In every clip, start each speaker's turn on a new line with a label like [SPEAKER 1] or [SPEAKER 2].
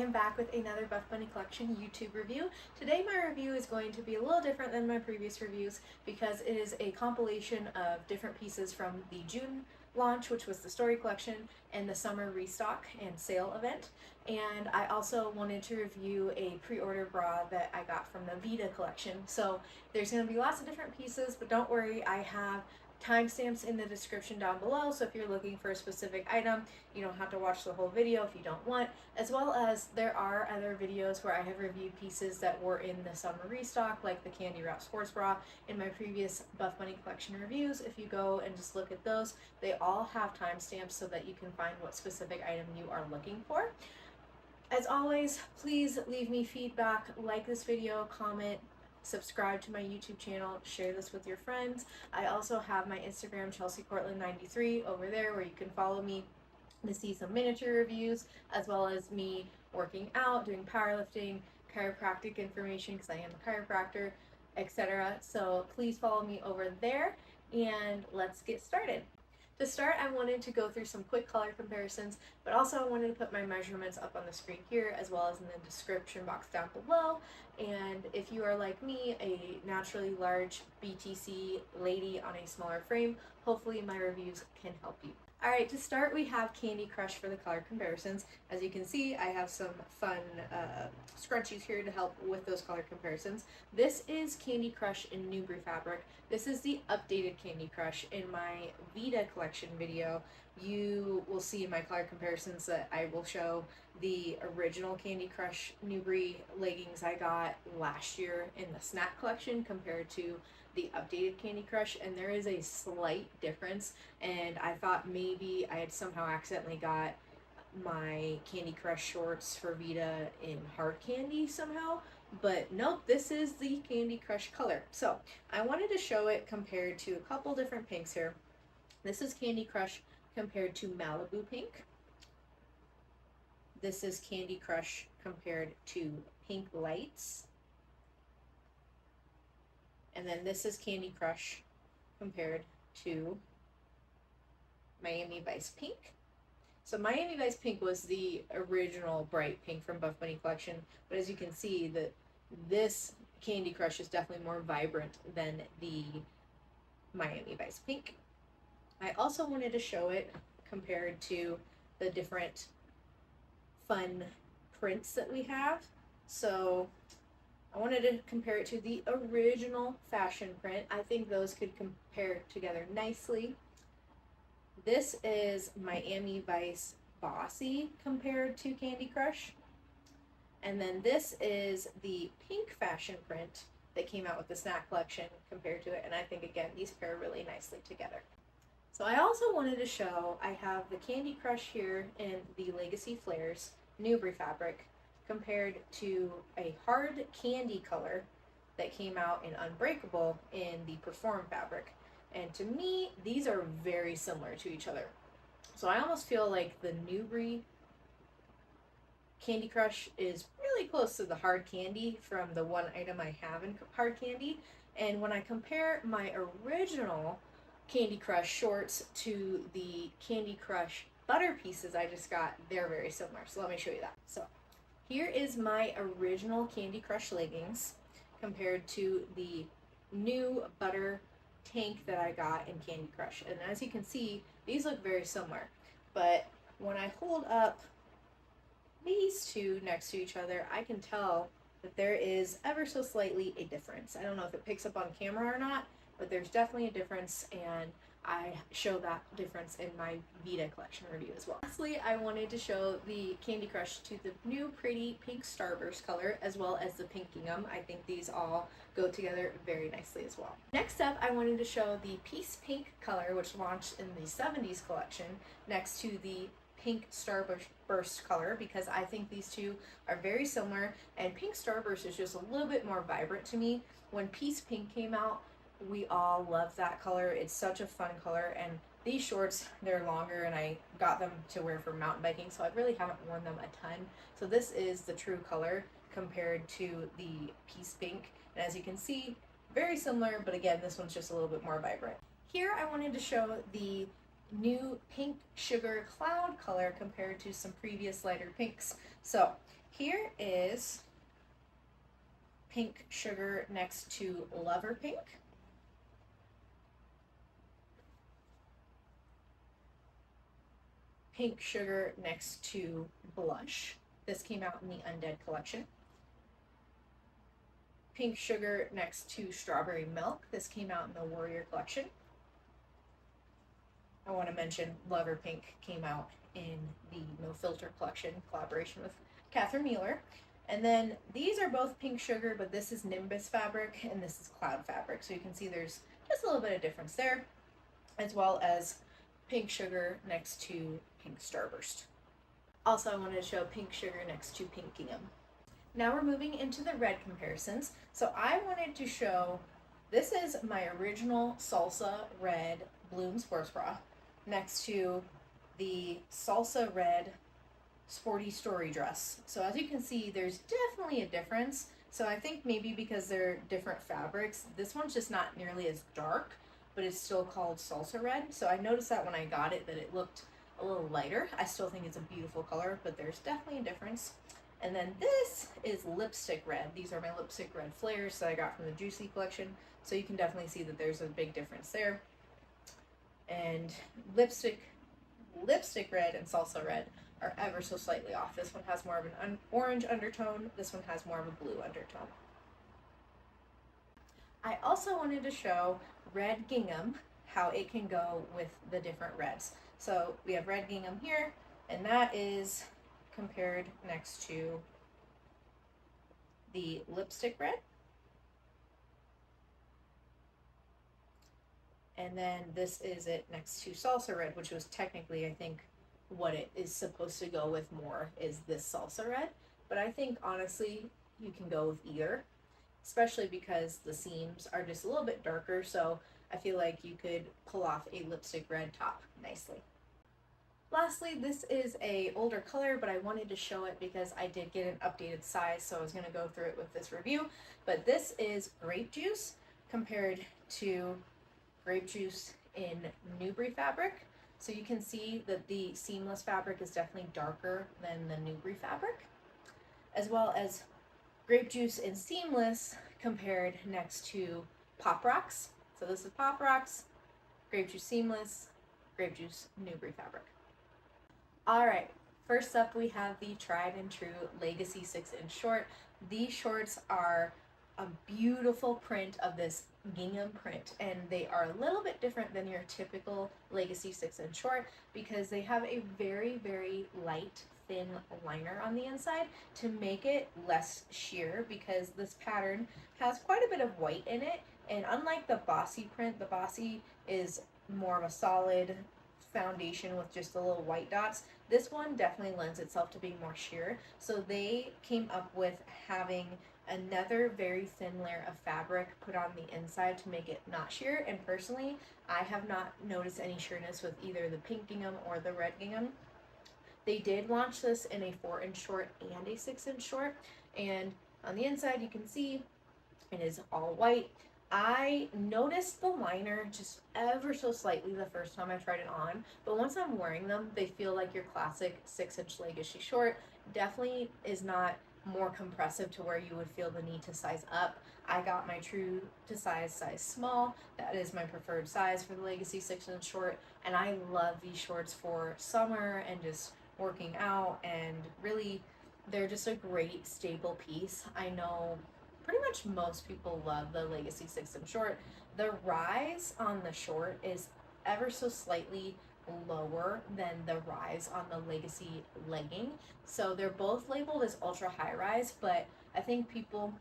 [SPEAKER 1] am back with another Buffbunny collection YouTube review. Today my review is going to be a little different than my previous reviews because it is a compilation of different pieces from the June launch, which was the Story collection, and the summer restock and sale event. And I also wanted to review a pre-order bra that I got from the Vita collection. So there's going to be lots of different pieces, but don't worry, I have timestamps in the description down below, so if you're looking for a specific item, you don't have to watch the whole video if you don't want, as well as there are other videos where I have reviewed pieces that were in the summer restock, like the Candy Wrap Sports Bra in my previous Buffbunny collection reviews. If you go and just look at those, they all have timestamps so that you can find what specific item you are looking for. As always, please leave me feedback, like this video, comment, subscribe to my YouTube channel, share this with your friends. I also have my Instagram, ChelseaCourtland93, over there where you can follow me to see some miniature reviews, as well as me working out, doing powerlifting, chiropractic information because I am a chiropractor, etc. So please follow me over there and let's get started. To start, I wanted to go through some quick color comparisons, but also I wanted to put my measurements up on the screen here as well as in the description box down below. And if you are like me, a naturally large BTC lady on a smaller frame, hopefully my reviews can help you. Alright, to start we have Candy Crush for the color comparisons. As you can see, I have some fun scrunchies here to help with those color comparisons. This is Candy Crush in Nubre fabric. This is the updated Candy Crush. In my Vita collection video, you will see in my color comparisons that I will show the original Candy Crush Nubre leggings I got last year in the snack collection compared to the updated Candy Crush, and there is a slight difference, and I thought maybe I had somehow accidentally got my Candy Crush shorts for Vita in hard candy somehow, but nope, this is the Candy Crush color. So I wanted to show it compared to a couple different pinks here. This is Candy Crush compared to Malibu Pink. This is Candy Crush compared to Pink Lights. And then this is Candy Crush compared to Miami Vice Pink. So Miami Vice Pink was the original bright pink from Buffbunny collection, but as you can see, this Candy Crush is definitely more vibrant than the Miami Vice Pink. I also wanted to show it compared to the different fun prints that we have. So I wanted to compare it to the original fashion print. I think those could compare together nicely. This is Miami Vice Bossy compared to Candy Crush. And then this is the pink fashion print that came out with the snack collection compared to it. And I think, again, these pair really nicely together. So I also wanted to show, I have the Candy Crush here in the Legacy Flares Nubre fabric compared to a hard candy color that came out in Unbreakable in the Perform fabric. And to me, these are very similar to each other. So I almost feel like the Nubre Candy Crush is really close to the hard candy from the one item I have in hard candy. And when I compare my original Candy Crush shorts to the Candy Crush butter pieces I just got, they're very similar. So let me show you that. So here is my original Candy Crush leggings compared to the new butter tank that I got in Candy Crush. And as you can see, these look very similar. But when I hold up these two next to each other, I can tell that there is ever so slightly a difference. I don't know if it picks up on camera or not, but there's definitely a difference, and I show that difference in my Vita collection review as well. Lastly, I wanted to show the Candy Crush to the new pretty pink Starburst color as well as the pink Gingham. I think these all go together very nicely as well. Next up, I wanted to show the Peace Pink color, which launched in the 70s collection, next to the pink Starburst color, because I think these two are very similar, and pink Starburst is just a little bit more vibrant to me. When Peace Pink came out, we all love that color. It's such a fun color, and these shorts, they're longer, and I got them to wear for mountain biking, so I really haven't worn them a ton. So this is the true color compared to the Peace Pink, and as you can see, very similar, but again, this one's just a little bit more vibrant. Here I wanted to show the new pink sugar cloud color compared to some previous lighter pinks. So Here is Pink Sugar next to Lover Pink. Pink Sugar next to Blush. This came out in the Undead collection. Pink Sugar next to Strawberry Milk. This came out in the Warrior collection. I want to mention Lover Pink came out in the No Filter collection, collaboration with Catherine Mueller. And then these are both Pink Sugar, but this is Nimbus fabric and this is Cloud fabric. So you can see there's just a little bit of difference there, as well as Pink Sugar next to Pink Starburst. Also, I wanted to show Pink Sugar next to Pink Gingham. Now we're moving into the red comparisons. So I wanted to show, this is my original Salsa red Bloom sports bra next to the Salsa red Sporty Story dress. So as you can see, there's definitely a difference. So I think maybe because they're different fabrics, this one's just not nearly as dark, but it's still called Salsa red. So I noticed that when I got it, that it looked a little lighter. I still think it's a beautiful color, but there's definitely a difference. And then this is lipstick red. These are my lipstick red flares that I got from the Juicy collection. So you can definitely see that there's a big difference there. And lipstick red and Salsa red are ever so slightly off. This one has more of an orange undertone. This one has more of a blue undertone. I also wanted to show red gingham, how it can go with the different reds. So we have red gingham here, and that is compared next to the lipstick red. And then this is it next to Salsa red, which was technically, I think, what it is supposed to go with more is this Salsa red. But I think, honestly, you can go with either, especially because the seams are just a little bit darker. So I feel like you could pull off a lipstick red top nicely. Lastly, this is a older color, but I wanted to show it because I did get an updated size, so I was going to go through it with this review. But this is Grape Juice compared to Grape Juice in Nubre fabric. So you can see that the seamless fabric is definitely darker than the Nubre fabric, as well as Grape Juice in seamless compared next to Pop Rocks. So this is Pop Rocks, Grape Juice seamless, Grape Juice Nubre fabric. All right, first up we have the tried and true Legacy 6-inch short. These shorts are a beautiful print of this gingham print, and they are a little bit different than your typical Legacy 6-inch short because they have a very, very light, thin liner on the inside to make it less sheer, because this pattern has quite a bit of white in it, and unlike the Bossy print, the Bossy is more of a solid foundation with just the little white dots. This one definitely lends itself to being more sheer, so they came up with having another very thin layer of fabric put on the inside to make it not sheer. And personally, I have not noticed any sheerness with either the pink gingham or the red gingham. They did launch this in a 4-inch short and a 6-inch short, and on the inside you can see it is all white. I noticed the liner just ever so slightly the first time I tried it on, but once I'm wearing them, they feel like your classic 6-inch Legacy short. Definitely is not more compressive to where you would feel the need to size up. I got my true to size small. That is my preferred size for the Legacy 6-inch short, and I love these shorts for summer and just working out, and really they're just a great staple piece. I know pretty much most people love the Legacy 6-inch short. The rise on the short is ever so slightly lower than the rise on the Legacy legging. So they're both labeled as ultra high rise, but I think people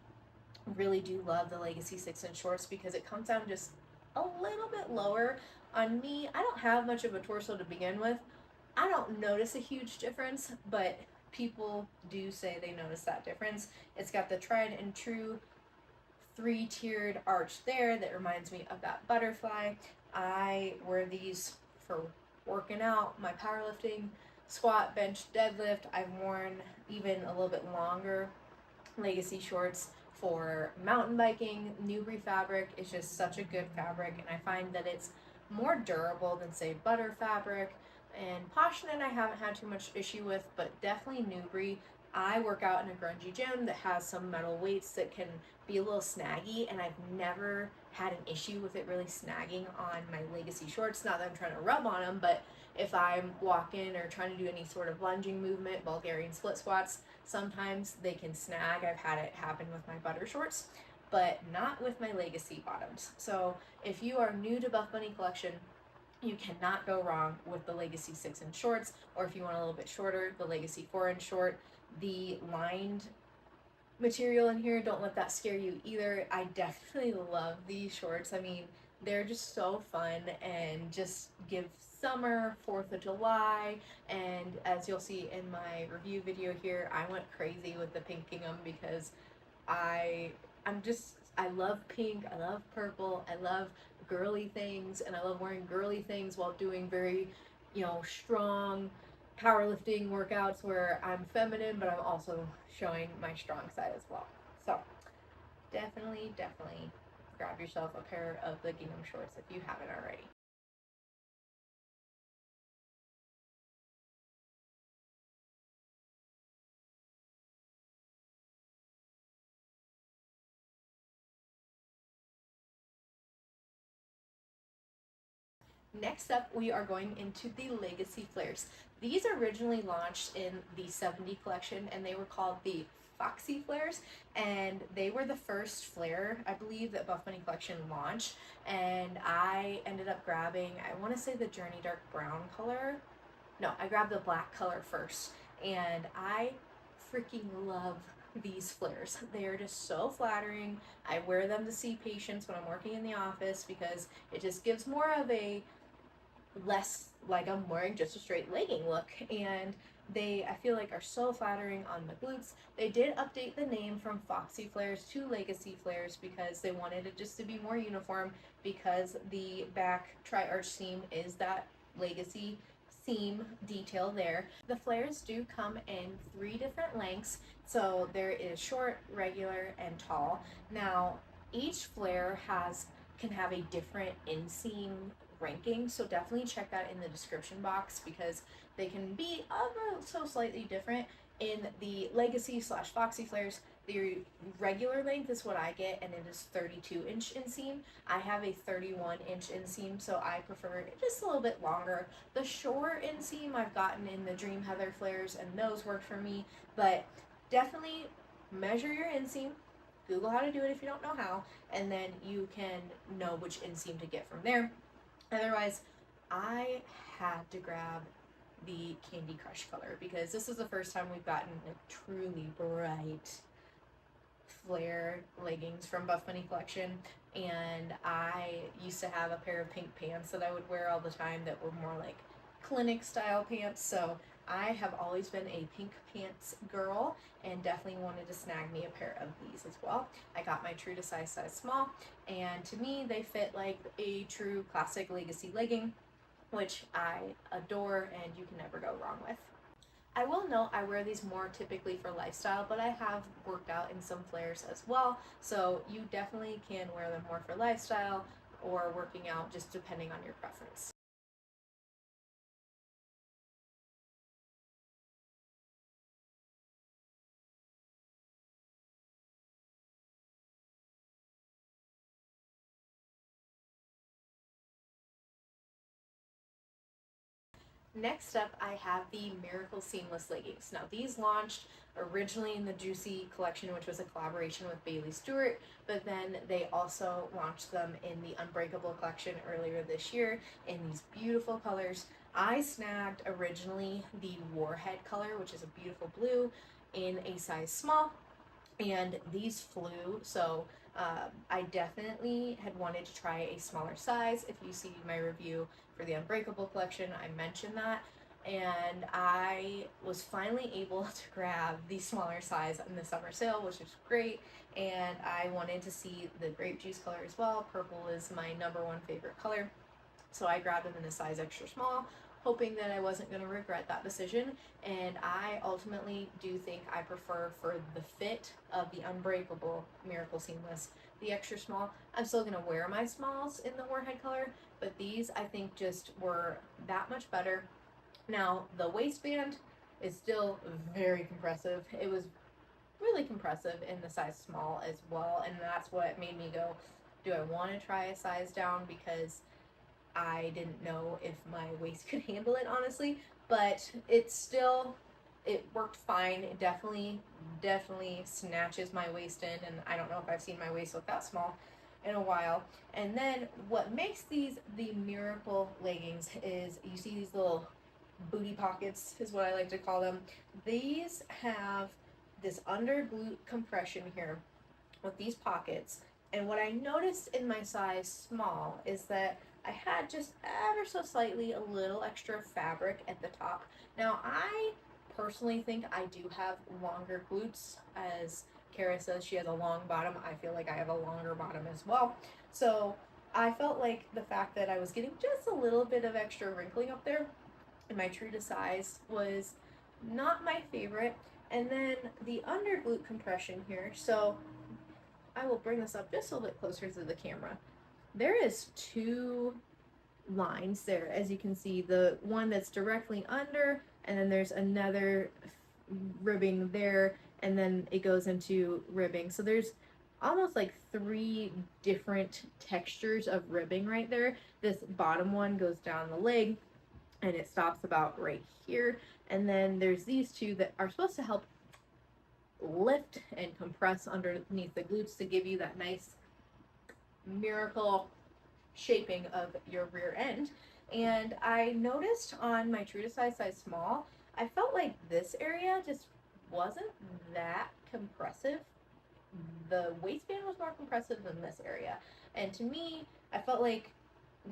[SPEAKER 1] really do love the Legacy 6-inch shorts because it comes down just a little bit lower. On me, I don't have much of a torso to begin with. I don't notice a huge difference, but people do say they notice that difference. It's got the tried and true 3-tiered arch there that reminds me of that butterfly. I wear these for working out, my powerlifting, squat, bench, deadlift. I've worn even a little bit longer Legacy shorts for mountain biking. Nubre fabric is just such a good fabric, and I find that it's more durable than, say, butter fabric. And Posh Knit I haven't had too much issue with, but definitely Nubre I work out in a grungy gym that has some metal weights that can be a little snaggy, and I've never had an issue with it really snagging on my Legacy shorts. Not that I'm trying to rub on them, but if I'm walking or trying to do any sort of lunging movement, Bulgarian split squats, sometimes they can snag. I've had it happen with my butter shorts, but not with my Legacy bottoms. So if you are new to Buffbunny collection, you cannot go wrong with the Legacy 6-inch shorts, or if you want a little bit shorter, the Legacy 4-inch short. The lined material in here, don't let that scare you either. I definitely love these shorts. I mean, they're just so fun and just give summer, 4th of July, and as you'll see in my review video here, I went crazy with the pink Gingham because I love pink, I love purple, I love girly things, and I love wearing girly things while doing very, strong powerlifting workouts where I'm feminine, but I'm also showing my strong side as well. So definitely grab yourself a pair of the Gingham shorts if you haven't already. Next up, we are going into the Legacy flares. These originally launched in the 70 collection, and they were called the Foxy flares, and they were the first flare, I believe, that Buffbunny collection launched, and I ended up grabbing, I want to say the Journey Dark Brown color. No, I grabbed the black color first, and I freaking love these flares. They are just so flattering. I wear them to see patients when I'm working in the office because it just gives more of a less like I'm wearing just a straight legging look, and they, I feel like, are so flattering on the glutes. They did update the name from Foxy flares to Legacy flares because they wanted it just to be more uniform, because the back tri-arch seam is that Legacy seam detail there. The flares do come in 3 different lengths, so there is short, regular, and tall. Now each flare can have a different inseam ranking, so definitely check that in the description box because they can be ever so slightly different. In the Legacy / Foxy flares, the regular length is what I get, and it is 32-inch inseam. I have a 31-inch inseam, so I prefer just a little bit longer. The short inseam I've gotten in the Dream Heather flares, and those work for me, but definitely measure your inseam. Google how to do it if you don't know how, and then you can know which inseam to get from there. Otherwise, I had to grab the Candy Crush color because this is the first time we've gotten a truly bright flare leggings from Buffbunny collection, and I used to have a pair of pink pants that I would wear all the time that were more like clinic style pants, so I have always been a pink pants girl and definitely wanted to snag me a pair of these as well. I got my true to size small, and to me they fit like a true classic Legacy legging, which I adore and you can never go wrong with. I will note I wear these more typically for lifestyle, but I have worked out in some flares as well, so you definitely can wear them more for lifestyle or working out, just depending on your preference. Next up, I have the Miracle Seamless Leggings. Now, these launched originally in the Juicy collection, which was a collaboration with Bailey Stewart, but then they also launched them in the Unbreakable collection earlier this year in these beautiful colors. I snagged originally the Warhead color, which is a beautiful blue, in a size small, and these flew, so I definitely had wanted to try a smaller size. If you see my review for the Unbreakable collection, I mentioned that, and I was finally able to grab the smaller size in the summer sale, which is great, and I wanted to see the grape juice color as well. Purple is my #1 favorite color, so I grabbed them in a size extra small, hoping that I wasn't going to regret that decision, and I ultimately do think I prefer, for the fit of the Unbreakable Miracle Seamless, the extra small. I'm still going to wear my smalls in the Warhead color, but these I think just were that much better. Now, the waistband is still very compressive. It was really compressive in the size small as well, and that's what made me go, do I want to try a size down, because I didn't know if my waist could handle it, honestly. But it worked fine. It definitely snatches my waist in, and I don't know if I've seen my waist look that small in a while. And then what makes these the miracle leggings is you see these little booty pockets, is what I like to call them. These have this under glute compression here with these pockets. And what I noticed in my size small is that I had just ever so slightly a little extra fabric at the top. Now, I personally think I do have longer glutes. As Kara says, she has a long bottom. I feel like I have a longer bottom as well. So I felt like the fact that I was getting just a little bit of extra wrinkling up there in my true to size was not my favorite. And then the under glute compression here. So I will bring this up just a little bit closer to the camera. There is two lines there, as you can see, the one that's directly under, and then there's another ribbing there, and then it goes into ribbing. So there's almost like 3 different textures of ribbing right there. This bottom one goes down the leg and it stops about right here, and then there's these two that are supposed to help lift and compress underneath the glutes to give you that nice miracle shaping of your rear end. And I noticed on my true to size small, I felt like this area just wasn't that compressive. The waistband was more compressive than this area, and to me, I felt like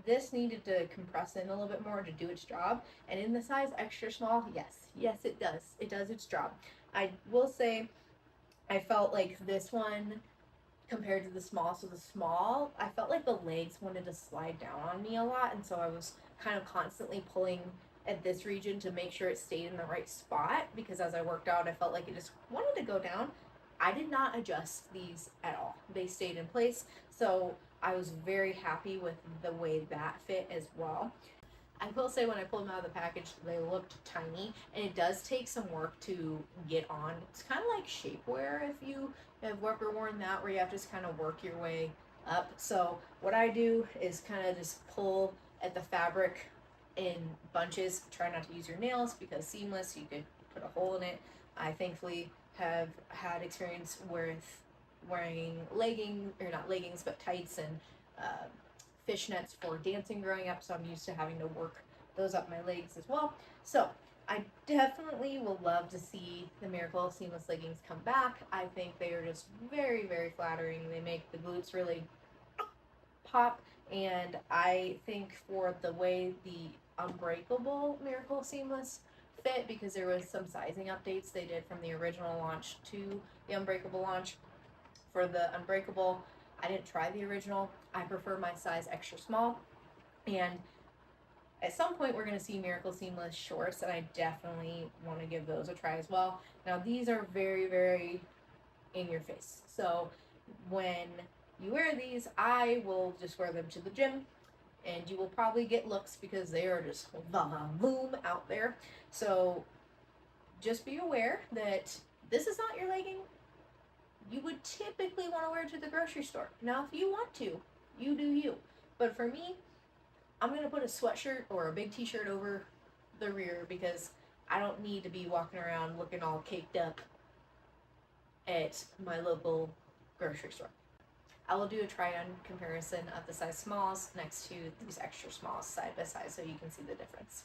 [SPEAKER 1] this needed to compress in a little bit more to do its job. And in the size extra small, yes it does its job. I will say I felt like this one compared to the small, so the small, I felt like the legs wanted to slide down on me a lot, and so I was kind of constantly pulling at this region to make sure it stayed in the right spot, because as I worked out, I felt like it just wanted to go down. I did not adjust these at all. They stayed in place, so I was very happy with the way that fit as well. I will say when I pulled them out of the package, they looked tiny, and it does take some work to get on. It's kind of like shapewear if you have ever worn that, where you have to just kind of work your way up. So what I do is kind of just pull at the fabric in bunches. Try not to use your nails, because seamless, you could put a hole in it. I thankfully have had experience with wearing not leggings, but tights and fishnets for dancing growing up, so I'm used to having to work those up my legs as well. So I definitely will love to see the Miracle Seamless Leggings come back. I think they are just very, very flattering. They make the glutes really pop, and I think for the way the Unbreakable Miracle Seamless fit, because there was some sizing updates they did from the original launch to the Unbreakable launch. For the Unbreakable, I didn't try the original. I prefer my size extra small. And at some point, we're going to see Miracle Seamless shorts, and I definitely want to give those a try as well. Now, these are very, very in your face. So when you wear these, I will just wear them to the gym, and you will probably get looks because they are just boom out there. So just be aware that this is not your legging. You would typically want to wear it to the grocery store. Now, if you want to, you do you. But for me, I'm going to put a sweatshirt or a big t-shirt over the rear, because I don't need to be walking around looking all caked up at my local grocery store. I will do a try-on comparison of the size smalls next to these extra smalls side by side so you can see the difference.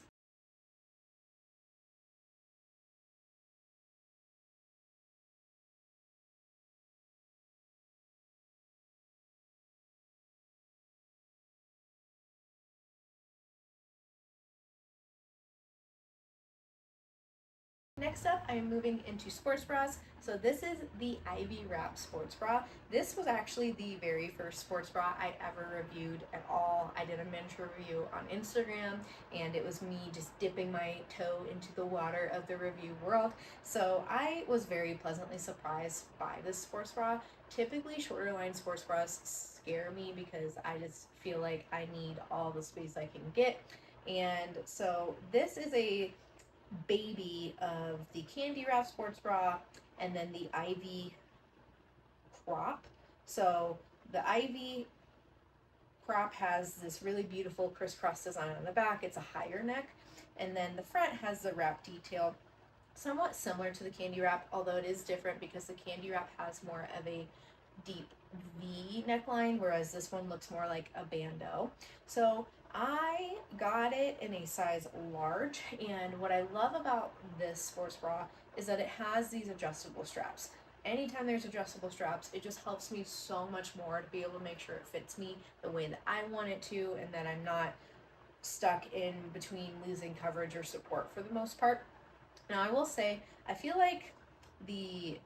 [SPEAKER 1] Next up, I'm moving into sports bras. So this is the Ivy Wrap sports bra. This was actually the very first sports bra I ever reviewed at all. I did a miniature review on Instagram, and it was me just dipping my toe into the water of the review world. So I was very pleasantly surprised by this sports bra. Typically, shorter line sports bras scare me because I just feel like I need all the space I can get. And so this is a baby of the Candy Wrap sports bra and then the Ivy crop. So the Ivy crop has this really beautiful crisscross design on the back. It's a higher neck, and then the front has the wrap detail, somewhat similar to the Candy Wrap, although it is different because the Candy Wrap has more of a deep V neckline, whereas this one looks more like a bandeau. So I got it in a size large, and what I love about this sports bra is that it has these adjustable straps. Anytime there's adjustable straps, it just helps me so much more to be able to make sure it fits me the way that I want it to, and that I'm not stuck in between losing coverage or support for the most part. Now I will say, I feel like the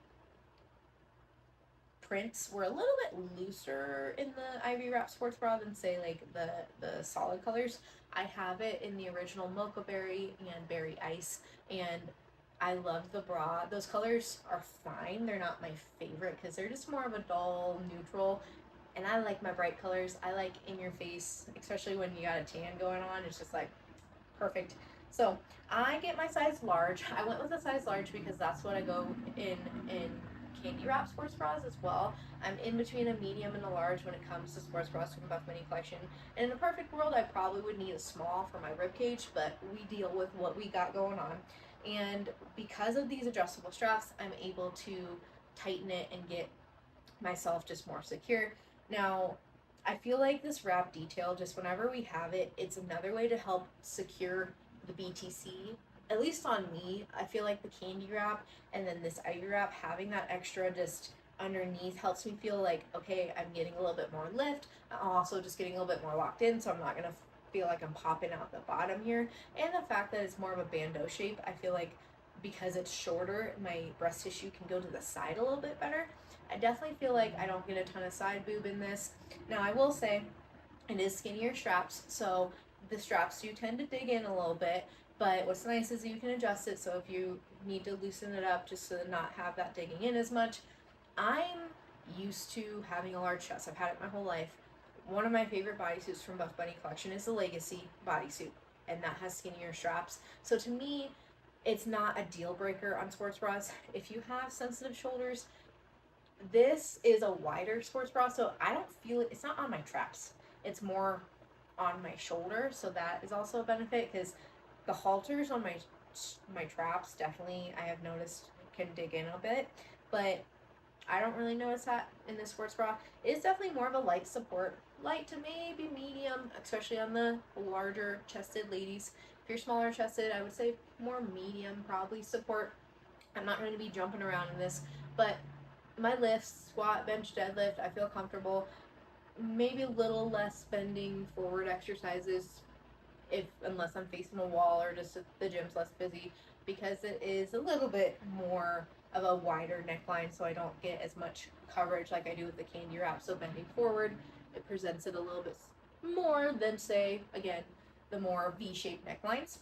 [SPEAKER 1] prints were a little bit looser in the Ivy Wrap sports bra than say like the solid colors. I have it in the original Mocha Berry and Berry Ice, and I love the bra. Those colors are fine. They're not my favorite because they're just more of a dull neutral, and I like my bright colors. I like in your face, especially when you got a tan going on. It's just like perfect. So I get my size large. I went with a size large because that's what I go in Candy Wrap sports bras as well. I'm in between a medium and a large when it comes to sports bras from Buffbunny collection. And in a perfect world, I probably would need a small for my rib cage, but we deal with what we got going on. And because of these adjustable straps, I'm able to tighten it and get myself just more secure. Now, I feel like this wrap detail, just whenever we have it, it's another way to help secure the BTC. At least on me, I feel like the Candy Wrap and then this Ivy Wrap, having that extra just underneath helps me feel like, okay, I'm getting a little bit more lift. I'm also just getting a little bit more locked in, so I'm not gonna feel like I'm popping out the bottom here. And the fact that it's more of a bandeau shape, I feel like because it's shorter, my breast tissue can go to the side a little bit better. I definitely feel like I don't get a ton of side boob in this. Now I will say it is skinnier straps, so the straps do tend to dig in a little bit, but what's nice is you can adjust it, so if you need to loosen it up just to not have that digging in as much. I'm used to having a large chest. I've had it my whole life. One of my favorite bodysuits from Buffbunny collection is the Legacy bodysuit, and that has skinnier straps. So to me, it's not a deal breaker on sports bras. If you have sensitive shoulders, this is a wider sports bra, so I don't feel it. It's not on my traps. It's more on my shoulder, so that is also a benefit because the halters on my traps definitely I have noticed can dig in a bit, but I don't really notice that in this sports bra. It is definitely more of a light support, light to maybe medium, especially on the larger chested ladies. If you're smaller chested, I would say more medium probably support. I'm not going to be jumping around in this, but my lifts, squat, bench, deadlift, I feel comfortable. Maybe a little less bending forward exercises unless I'm facing a wall or just the gym's less busy, because it is a little bit more of a wider neckline, so I don't get as much coverage like I do with the Candy Wrap. So bending forward, it presents it a little bit more than, say, again, the more V-shaped necklines.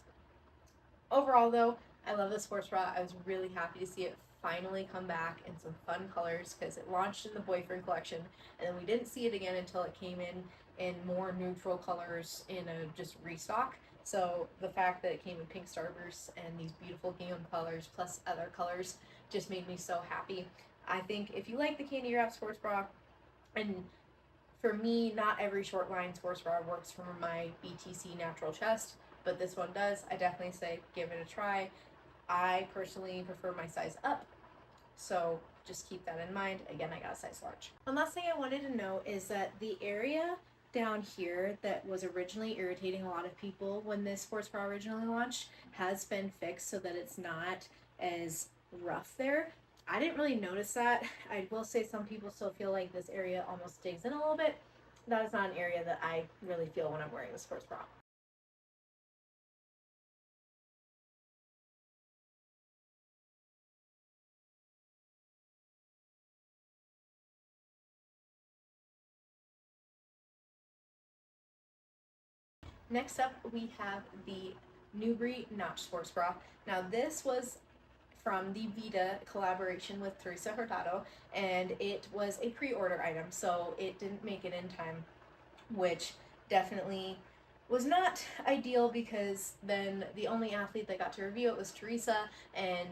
[SPEAKER 1] Overall though, I love the sports bra. I was really happy to see it finally come back in some fun colors because it launched in the boyfriend collection, and then we didn't see it again until it came in more neutral colors in a just restock. So the fact that it came in pink starbursts and these beautiful gingham colors plus other colors just made me so happy. I think if you like the Candy Wrap sports bra, and for me, not every short line sports bra works for my BTC natural chest, but this one does. I definitely say give it a try. I personally prefer my size up, so just keep that in mind. Again, I got a size large. One last thing I wanted to note is that the area down here that was originally irritating a lot of people when this sports bra originally launched has been fixed so that it's not as rough there. I didn't really notice that. I will say some people still feel like this area almost digs in a little bit. That is not an area that I really feel when I'm wearing the sports bra. Next up, we have the Nubre Notch Sports Bra. Now, this was from the Vita collaboration with Teresa Hurtado, and it was a pre-order item, so it didn't make it in time, which definitely was not ideal because then the only athlete that got to review it was Teresa, and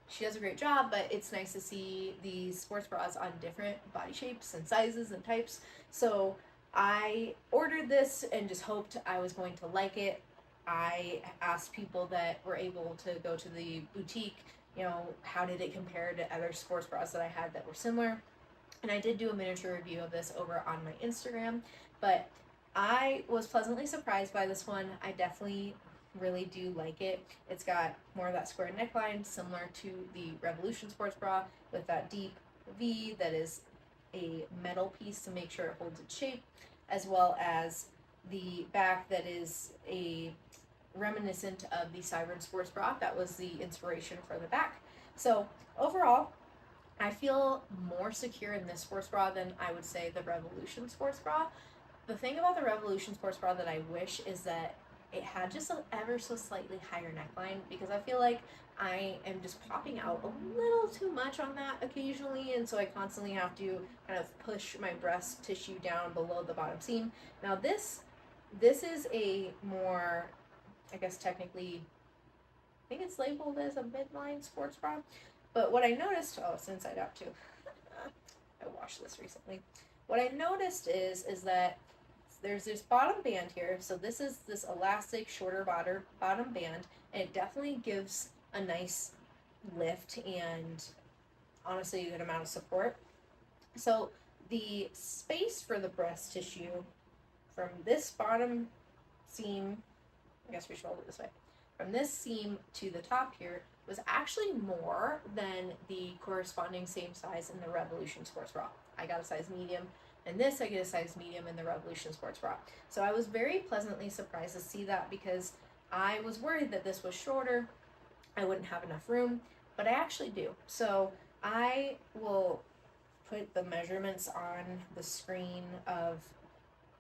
[SPEAKER 1] she does a great job, but it's nice to see these sports bras on different body shapes and sizes and types. So I ordered this and just hoped I was going to like it. I asked people that were able to go to the boutique, you know, how did it compare to other sports bras that I had that were similar. And I did do a miniature review of this over on my Instagram, but I was pleasantly surprised by this one. I definitely really do like it. It's got more of that square neckline, similar to the Revolution sports bra, with that deep V that is a metal piece to make sure it holds its shape, as well as the back that is a reminiscent of the Siren sports bra. That was the inspiration for the back. So overall, I feel more secure in this sports bra than I would say the Revolution sports bra. The thing about the Revolution sports bra that I wish is that it had just an ever so slightly higher neckline, because I feel like I am just popping out a little too much on that occasionally, and so I constantly have to kind of push my breast tissue down below the bottom seam. Now this is a more, I guess technically, I think it's labeled as a midline sports bra, but what I noticed, oh, it's inside out too. I washed this recently. What I noticed is that there's this bottom band here. So this is this elastic, shorter bottom band, and it definitely gives a nice lift and honestly a good amount of support. So the space for the breast tissue from this bottom seam, I guess we should hold it this way, from this seam to the top here was actually more than the corresponding same size in the Revolution sports bra. I got a size medium, and this I get a size medium in the Revolution sports bra. So I was very pleasantly surprised to see that, because I was worried that this was shorter, I wouldn't have enough room, but I actually do. So I will put the measurements on the screen of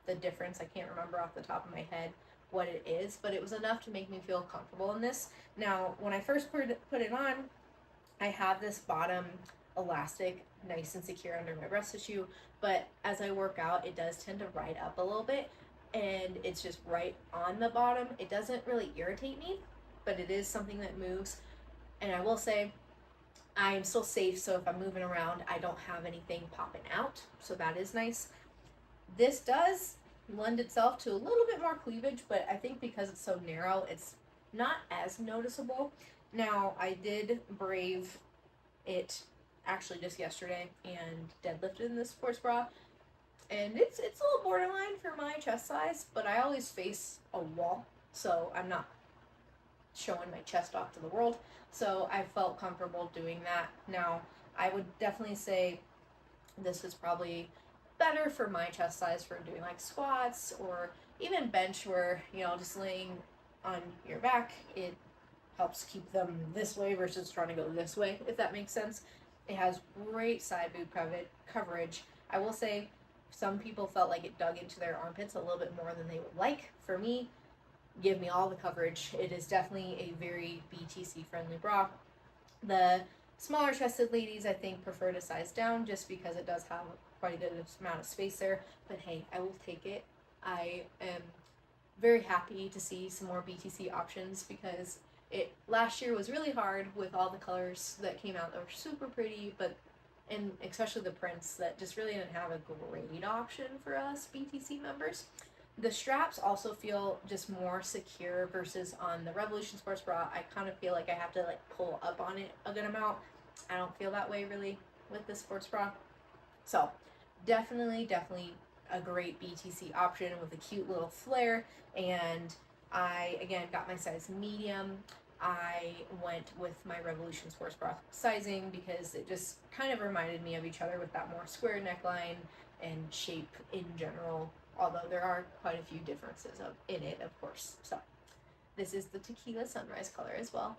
[SPEAKER 1] the difference. I can't remember off the top of my head what it is, but it was enough to make me feel comfortable in this. Now, when I first put it on, I have this bottom elastic nice and secure under my breast tissue, but as I work out, it does tend to ride up a little bit, and it's just right on the bottom. It doesn't really irritate me, but it is something that moves. And I will say, I'm still safe, so if I'm moving around, I don't have anything popping out, so that is nice. This does lend itself to a little bit more cleavage, but I think because it's so narrow, it's not as noticeable. Now, I did brave it actually just yesterday and deadlifted in this sports bra, and it's a little borderline for my chest size, but I always face a wall, so I'm not showing my chest off to the world, so I felt comfortable doing that. Now, I would definitely say this is probably better for my chest size for doing like squats or even bench, where, you know, just laying on your back, it helps keep them this way versus trying to go this way, if that makes sense. It has great side boob coverage. I will say some people felt like it dug into their armpits a little bit more than they would like. For me, give me all the coverage. It is definitely a very BTC friendly bra. The smaller chested ladies, I think, prefer to size down just because it does have quite a good amount of space there, but hey, I will take it. I am very happy to see some more BTC options, because it last year was really hard with all the colors that came out that were super pretty, but and especially the prints that just really didn't have a great option for us BTC members. The straps also feel just more secure versus on the Revolution sports bra. I kind of feel like I have to like pull up on it a good amount. I don't feel that way really with this sports bra. So definitely a great BTC option with a cute little flare. And I, again, got my size medium. I went with my Revolution sports bra sizing because it just kind of reminded me of each other with that more square neckline and shape in general, although there are quite a few differences in it, of course. So this is the Tequila Sunrise color as well.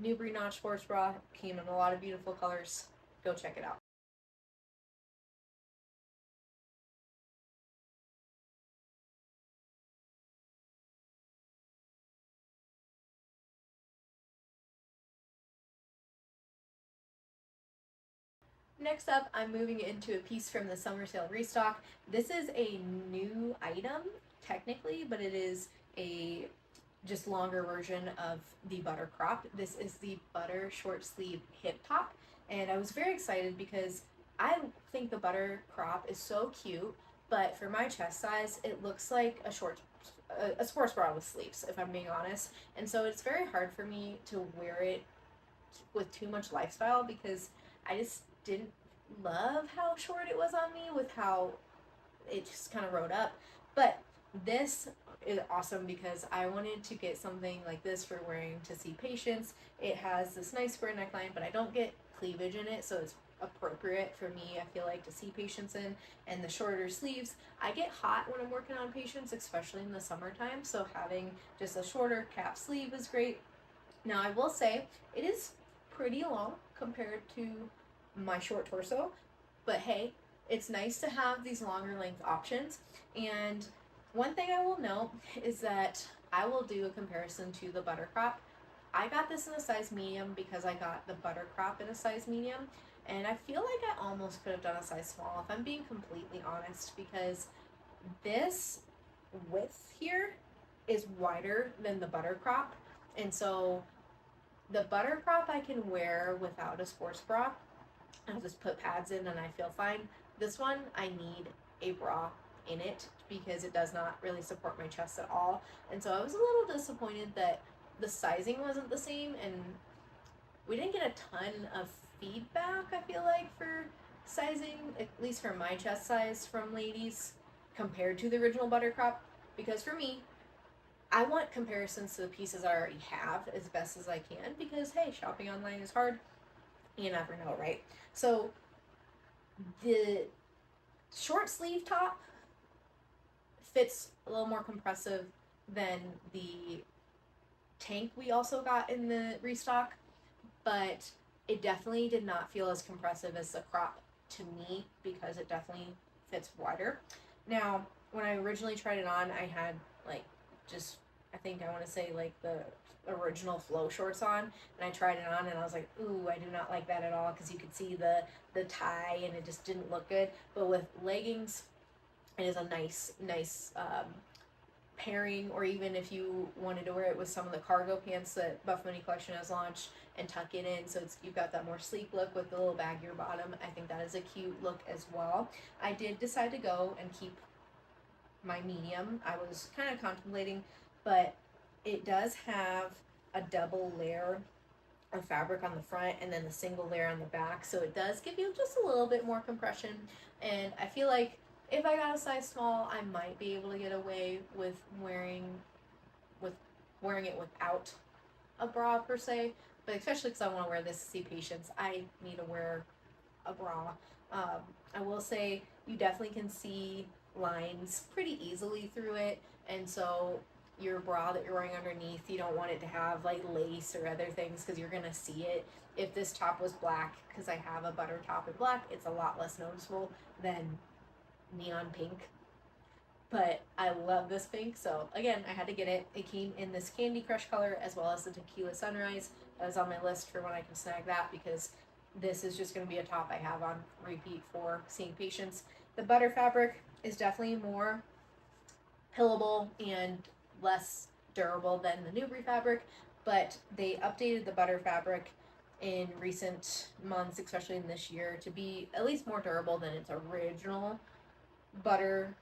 [SPEAKER 1] Nubre Notch sports bra came in a lot of beautiful colors. Go check it out. Next up, I'm moving into a piece from the summer sale restock. This is a new item, technically, but it is a just longer version of the butter crop. This is the butter short sleeve hip top, and I was very excited because I think the butter crop is so cute, but for my chest size, it looks like a sports bra with sleeves, if I'm being honest. And so it's very hard for me to wear it with too much lifestyle because I just didn't love how short it was on me with how it just kind of rode up. But this is awesome because I wanted to get something like this for wearing to see patients. It has this nice square neckline, but I don't get cleavage in it, so it's appropriate for me, I feel like, to see patients in. And the shorter sleeves, I get hot when I'm working on patients, especially in the summertime, so having just a shorter cap sleeve is great. Now I will say it is pretty long compared to my short torso, but hey, it's nice to have these longer length options. And one thing I will note is that I will do a comparison to the butter crop. I got this in a size medium because I got the butter crop in a size medium, and I feel like I almost could have done a size small if I'm being completely honest, because this width here is wider than the butter crop. And so the butter crop I can wear without a sports bra. I'll just put pads in and I feel fine. This one, I need a bra in it because it does not really support my chest at all. And so I was a little disappointed that the sizing wasn't the same, and we didn't get a ton of feedback, I feel like, for sizing, at least for my chest size, from ladies compared to the original butter crop. Because for me, I want comparisons to the pieces I already have as best as I can, because hey, shopping online is hard. You never know, right? So the short sleeve top fits a little more compressive than the tank we also got in the restock, but it definitely did not feel as compressive as the crop to me because it definitely fits wider. Now, when I originally tried it on, I had like just, I think I want to say like the original flow shorts on, and I tried it on and I was like, ooh, I do not like that at all, because you could see the tie and it just didn't look good. But with leggings, it is a nice pairing, or even if you wanted to wear it with some of the cargo pants that Buffbunny collection has launched and tuck it in, so you've got that more sleek look with the little baggier bottom. I think that is a cute look as well. I did decide to go and keep my medium. I was kind of contemplating, but it does have a double layer of fabric on the front and then the single layer on the back, so it does give you just a little bit more compression. And I feel like if I got a size small, I might be able to get away with wearing it without a bra per se, but especially because I want to wear this to see patients, I need to wear a bra. I will say you definitely can see lines pretty easily through it, and so your bra that you're wearing underneath, you don't want it to have like lace or other things because you're gonna see it. If this top was black, because I have a butter top in black, it's a lot less noticeable than neon pink. But I love this pink, so again, I had to get it. It came in this Candy Crush color as well as the Tequila Sunrise. That was on my list for when I can snag that, because this is just going to be a top I have on repeat for seeing patients. The butter fabric is definitely more pillable and less durable than the Nubre fabric, but they updated the butter fabric in recent months, especially in this year, to be at least more durable than its original butter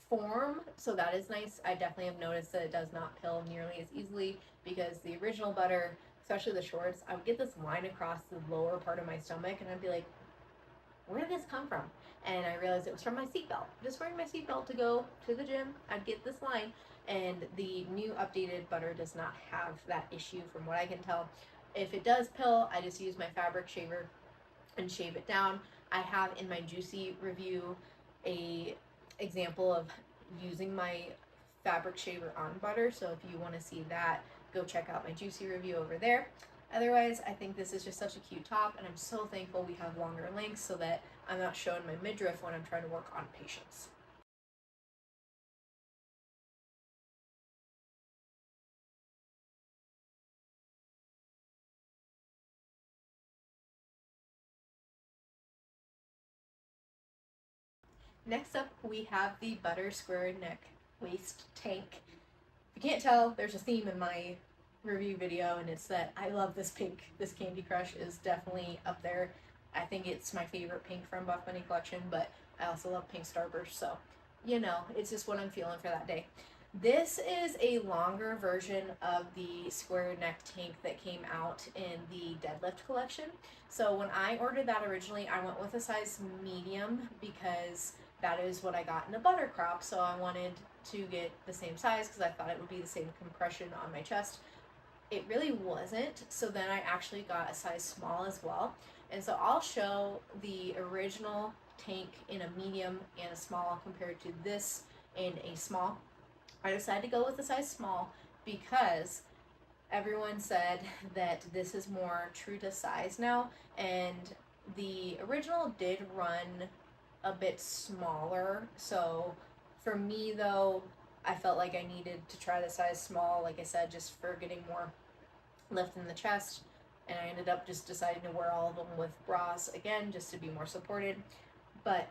[SPEAKER 1] form, so that is nice. I definitely have noticed that it does not pill nearly as easily, because the original butter, especially the shorts, I would get this line across the lower part of my stomach and I'd be like, where did this come from? And I realized it was from my seatbelt. Just wearing my seatbelt to go to the gym, I'd get this line, and the new updated butter does not have that issue from what I can tell. If it does pill, I just use my fabric shaver and shave it down. I have in my Juicy review a example of using my fabric shaver on butter, so if you want to see that, go check out my Juicy review over there. Otherwise, I think this is just such a cute top, and I'm so thankful we have longer lengths so that I'm not showing my midriff when I'm trying to work on patients. Next up, we have the butter square neck waist tank. you can't tell, there's a theme in my review video, and it's that I love this pink. This Candy Crush is definitely up there. I think it's my favorite pink from Buffbunny collection, but I also love pink Starburst, so you know, it's just what I'm feeling for that day. This is a longer version of the square neck tank that came out in the deadlift collection. So when I ordered that originally, I went with a size medium because that is what I got in a butter crop. So I wanted to get the same size because I thought it would be the same compression on my chest. It really wasn't. So then I actually got a size small as well. And so I'll show the original tank in a medium and a small compared to this in a small. I decided to go with the size small because everyone said that this is more true to size now, and the original did run a bit smaller. So for me though, I felt like I needed to try the size small, like I said, just for getting more lift in the chest, and I ended up just deciding to wear all of them with bras again just to be more supported. But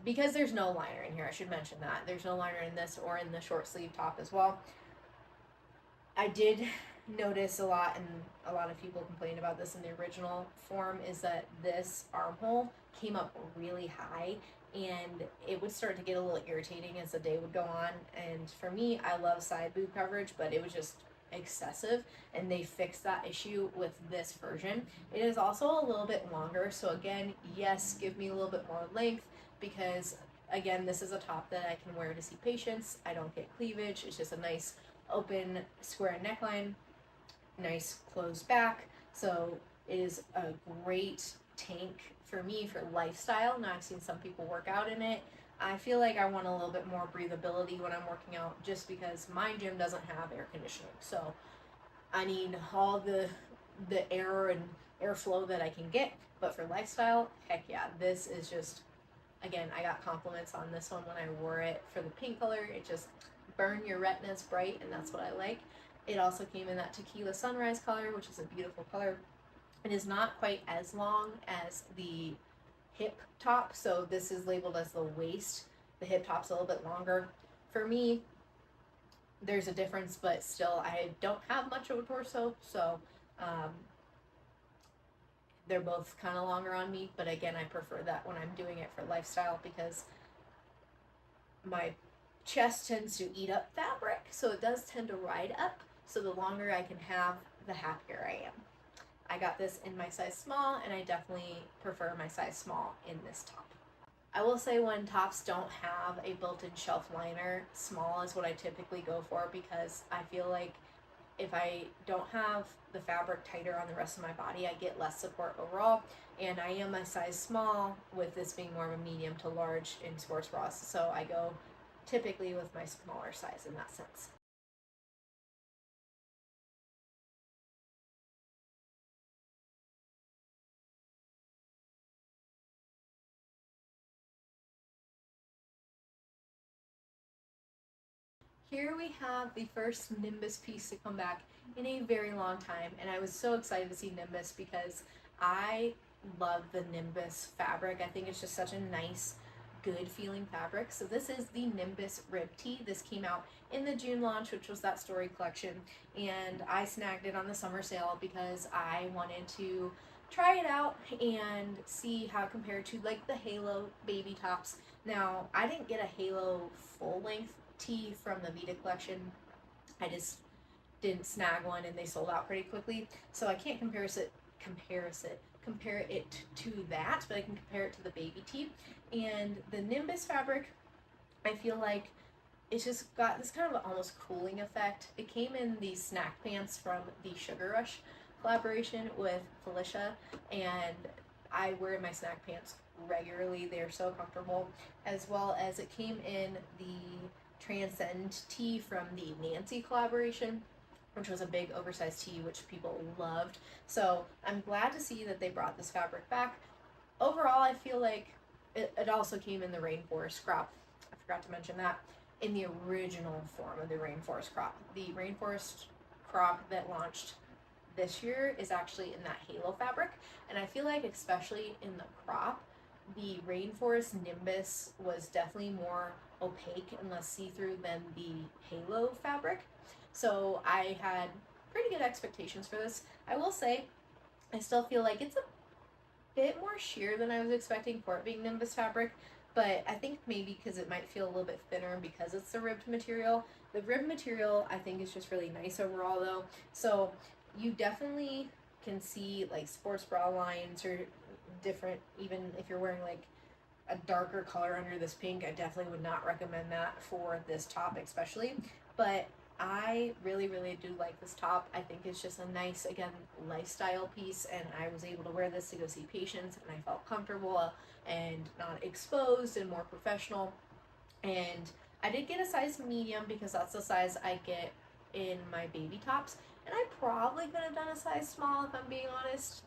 [SPEAKER 1] because there's no liner in here, I should mention that. There's no liner in this or in the short sleeve top as well. I did notice a lot, and a lot of people complained about this in the original form, is that this armhole came up really high, and it would start to get a little irritating as the day would go on. And for me, I love side boob coverage, but it was just excessive, and they fixed that issue with this version. It is also a little bit longer, so again, yes, give me a little bit more length, because again, this is a top that I can wear to see patients. I don't get cleavage. It's just a nice open square neckline, nice closed back. So it is a great tank for me for lifestyle. Now I've seen some people work out in it. I feel like I want a little bit more breathability when I'm working out, just because my gym doesn't have air conditioning. So I need all the air and airflow that I can get. But for lifestyle, heck yeah, this is just, again, I got compliments on this one when I wore it for the pink color. It just burned your retinas bright, and that's what I like. It also came in that tequila sunrise color, which is a beautiful color. It is not quite as long as the hip top, so this is labeled as the waist. The hip top's a little bit longer. For me, there's a difference, but still, I don't have much of a torso, so they're both kind of longer on me. But again, I prefer that when I'm doing it for lifestyle, because my chest tends to eat up fabric, so it does tend to ride up. So the longer I can have, the happier I am. I got this in my size small, and I definitely prefer my size small in this top. I will say, when tops don't have a built-in shelf liner, small is what I typically go for, because I feel like if I don't have the fabric tighter on the rest of my body, I get less support overall. And I am a size small, with this being more of a medium to large in sports bras, so I go typically with my smaller size in that sense. Here we have the first Nimbus piece to come back in a very long time, and I was so excited to see Nimbus because I love the Nimbus fabric. I think it's just such a nice, good feeling fabric. So this is the Nimbus Rib Tee. This came out in the June launch, which was that Story collection, and I snagged it on the summer sale because I wanted to try it out and see how it compared to like the Halo baby tops. Now, I didn't get a Halo full length tee from the Vita collection. I just didn't snag one, and they sold out pretty quickly. So I can't compare it to that, but I can compare it to the baby tee. And the Nimbus fabric, I feel like it's just got this kind of almost cooling effect. It came in these snack pants from the Sugar Rush collaboration with Felicia, and I wear my snack pants regularly. They're so comfortable. As well as it came in the Transcend tee from the Nancy collaboration, which was a big oversized tee, which people loved. So I'm glad to see that they brought this fabric back. Overall, I feel like it also came in the Rainforest crop. I forgot to mention that. In the original form of the Rainforest crop. The Rainforest crop that launched this year is actually in that Halo fabric, and I feel like especially in the crop, the Rainforest Nimbus was definitely more opaque and less see-through than the Halo fabric. So I had pretty good expectations for this. I will say, I still feel like it's a bit more sheer than I was expecting for it being Nimbus fabric, but I think maybe because it might feel a little bit thinner because it's the ribbed material. The ribbed material I think is just really nice overall though. So you definitely can see like sports bra lines or different, even if you're wearing like a darker color under this pink, I definitely would not recommend that for this top especially. But I really, really do like this top. I think it's just a nice, again, lifestyle piece, and I was able to wear this to go see patients, and I felt comfortable and not exposed and more professional. And I did get a size medium because that's the size I get in my baby tops, and I probably could have done a size small if I'm being honest.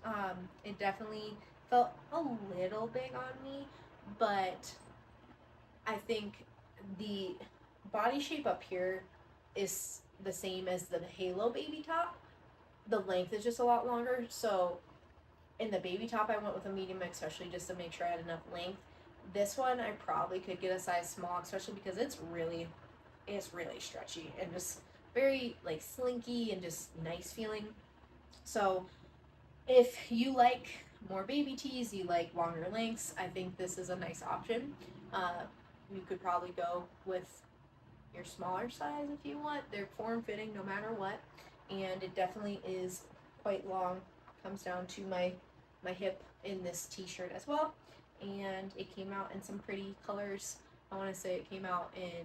[SPEAKER 1] It definitely felt a little big on me, but I think the body shape up here is the same as the Halo baby top. The length is just a lot longer. So in the baby top, I went with a medium, especially just to make sure I had enough length. This one, I probably could get a size small, especially because it's really stretchy and just very like slinky and just nice feeling. So if you like more baby tees, you like longer lengths, I think this is a nice option. You could probably go with your smaller size if you want. They're form-fitting no matter what, and it definitely is quite long. Comes down to my hip in this t-shirt as well, and it came out in some pretty colors. I want to say it came out in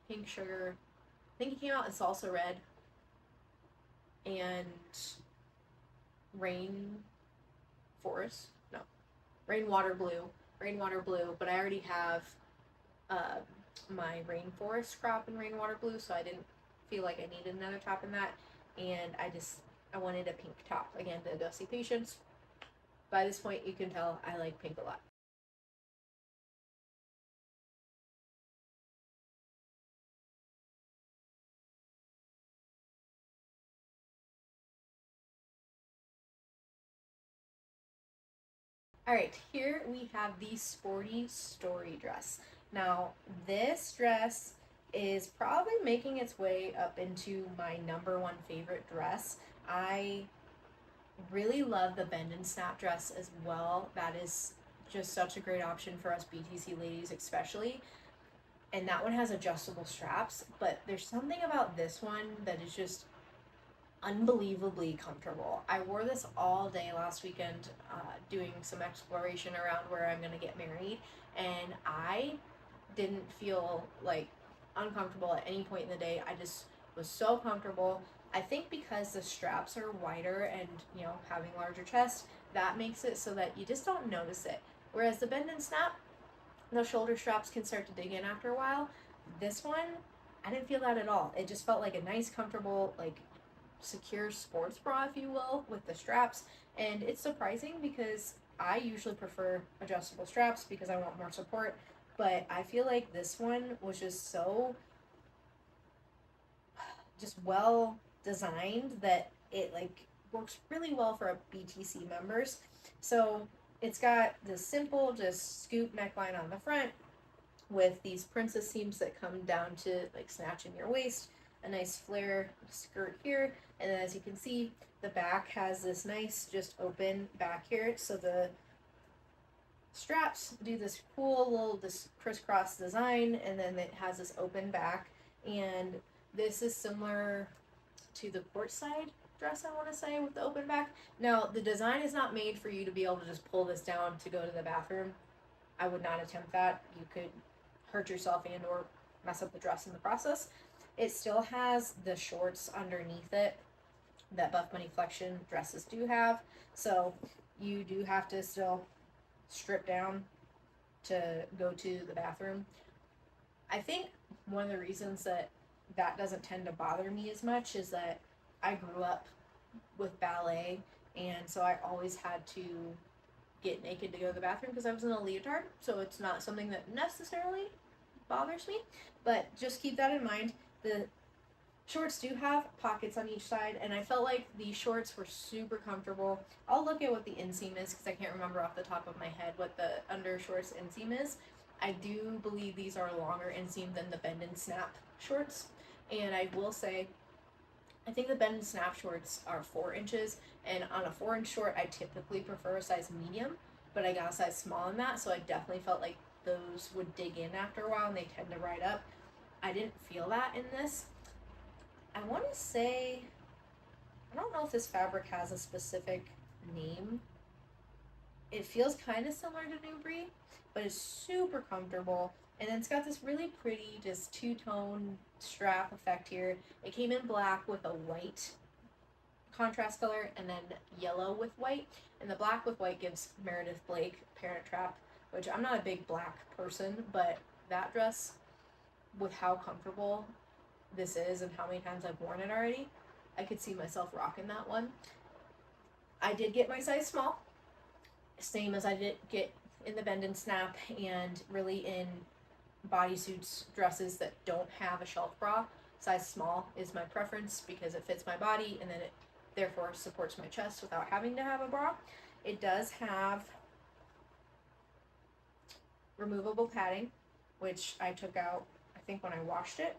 [SPEAKER 1] pink sugar. I think it came out in salsa red and rainwater blue, but I already have my rainforest crop in rainwater blue, so I didn't feel like I needed another top in that, and I wanted a pink top again to go see patients. By this point you can tell I like pink a lot. Alright, here we have the Sporty Story dress. Now, this dress is probably making its way up into my number one favorite dress. I really love the bend and snap dress as well. That is just such a great option for us BTC ladies especially. And that one has adjustable straps, but there's something about this one that is just unbelievably comfortable. I wore this all day last weekend doing some exploration around where I'm going to get married, and I didn't feel like uncomfortable at any point in the day. I just was so comfortable. I think because the straps are wider and, you know, having larger chest, that makes it so that you just don't notice it. Whereas the bend and snap, the shoulder straps can start to dig in after a while. This one, I didn't feel that at all. It just felt like a nice, comfortable, like secure sports bra, if you will, with the straps. And it's surprising because I usually prefer adjustable straps because I want more support, but I feel like this one was just so well designed that it like works really well for a BTC members. So it's got this simple just scoop neckline on the front with these princess seams that come down to like snatch in your waist, a nice flare skirt here, and then as you can see, the back has this nice just open back here, so the straps do this cool little this crisscross design, and then it has this open back, and this is similar to the courtside dress, I want to say, with the open back. Now, the design is not made for you to be able to just pull this down to go to the bathroom. I would not attempt that. You could hurt yourself and or mess up the dress in the process. It still has the shorts underneath it that Buffbunny Flexion dresses do have, so you do have to still strip down to go to the bathroom. I think one of the reasons that doesn't tend to bother me as much is that I grew up with ballet, and so I always had to get naked to go to the bathroom because I was in a leotard, so it's not something that necessarily bothers me, but just keep that in mind. The shorts do have pockets on each side, and I felt like these shorts were super comfortable. I'll look at what the inseam is because I can't remember off the top of my head what the undershorts inseam is. I do believe these are a longer inseam than the bend and snap shorts, And I will say, I think the bend and snap shorts are 4 inches, and on a 4-inch short, I typically prefer a size medium, but I got a size small in that, so I definitely felt like those would dig in after a while and they tend to ride up. I didn't feel that in this. I want to say, I don't know if this fabric has a specific name. It feels kind of similar to Nubre, but it's super comfortable. And then it's got this really pretty, just two-tone strap effect here. It came in black with a white contrast color, and then yellow with white. And the black with white gives Meredith Blake Parent Trap, which I'm not a big black person, but that dress, with how comfortable this is and how many times I've worn it already, I could see myself rocking that one. I did get my size small, same as I did get in the bend and snap, and really in bodysuits, dresses that don't have a shelf bra. Size small is my preference because it fits my body and then it therefore supports my chest without having to have a bra. It does have removable padding, which I took out, I think, when I washed it.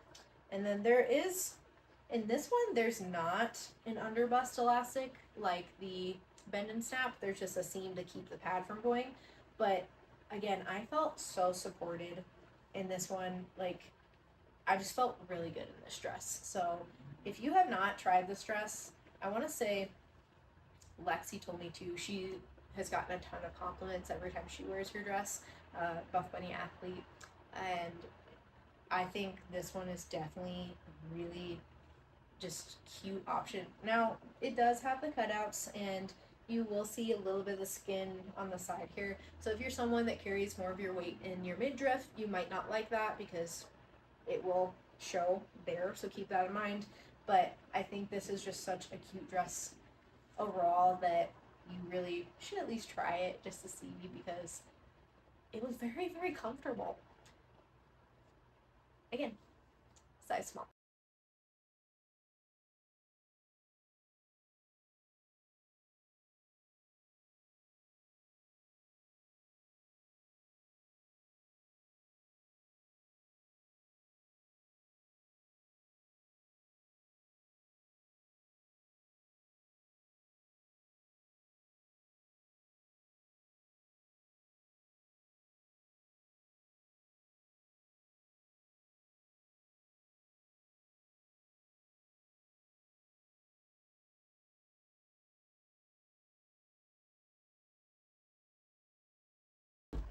[SPEAKER 1] And then there is, in this one, there's not an underbust elastic like the bend and snap. There's just a seam to keep the pad from going. But again, I felt so supported in this one. Like, I just felt really good in this dress. So if you have not tried this dress, I want to say Lexi told me to. She has gotten a ton of compliments every time she wears her dress. Buffbunny athlete. And I think this one is definitely really just cute option. Now, it does have the cutouts, and you will see a little bit of the skin on the side here. So if you're someone that carries more of your weight in your midriff, you might not like that because it will show there, so keep that in mind. But I think this is just such a cute dress overall that you really should at least try it just to see, because it was very, very comfortable. Again, size small.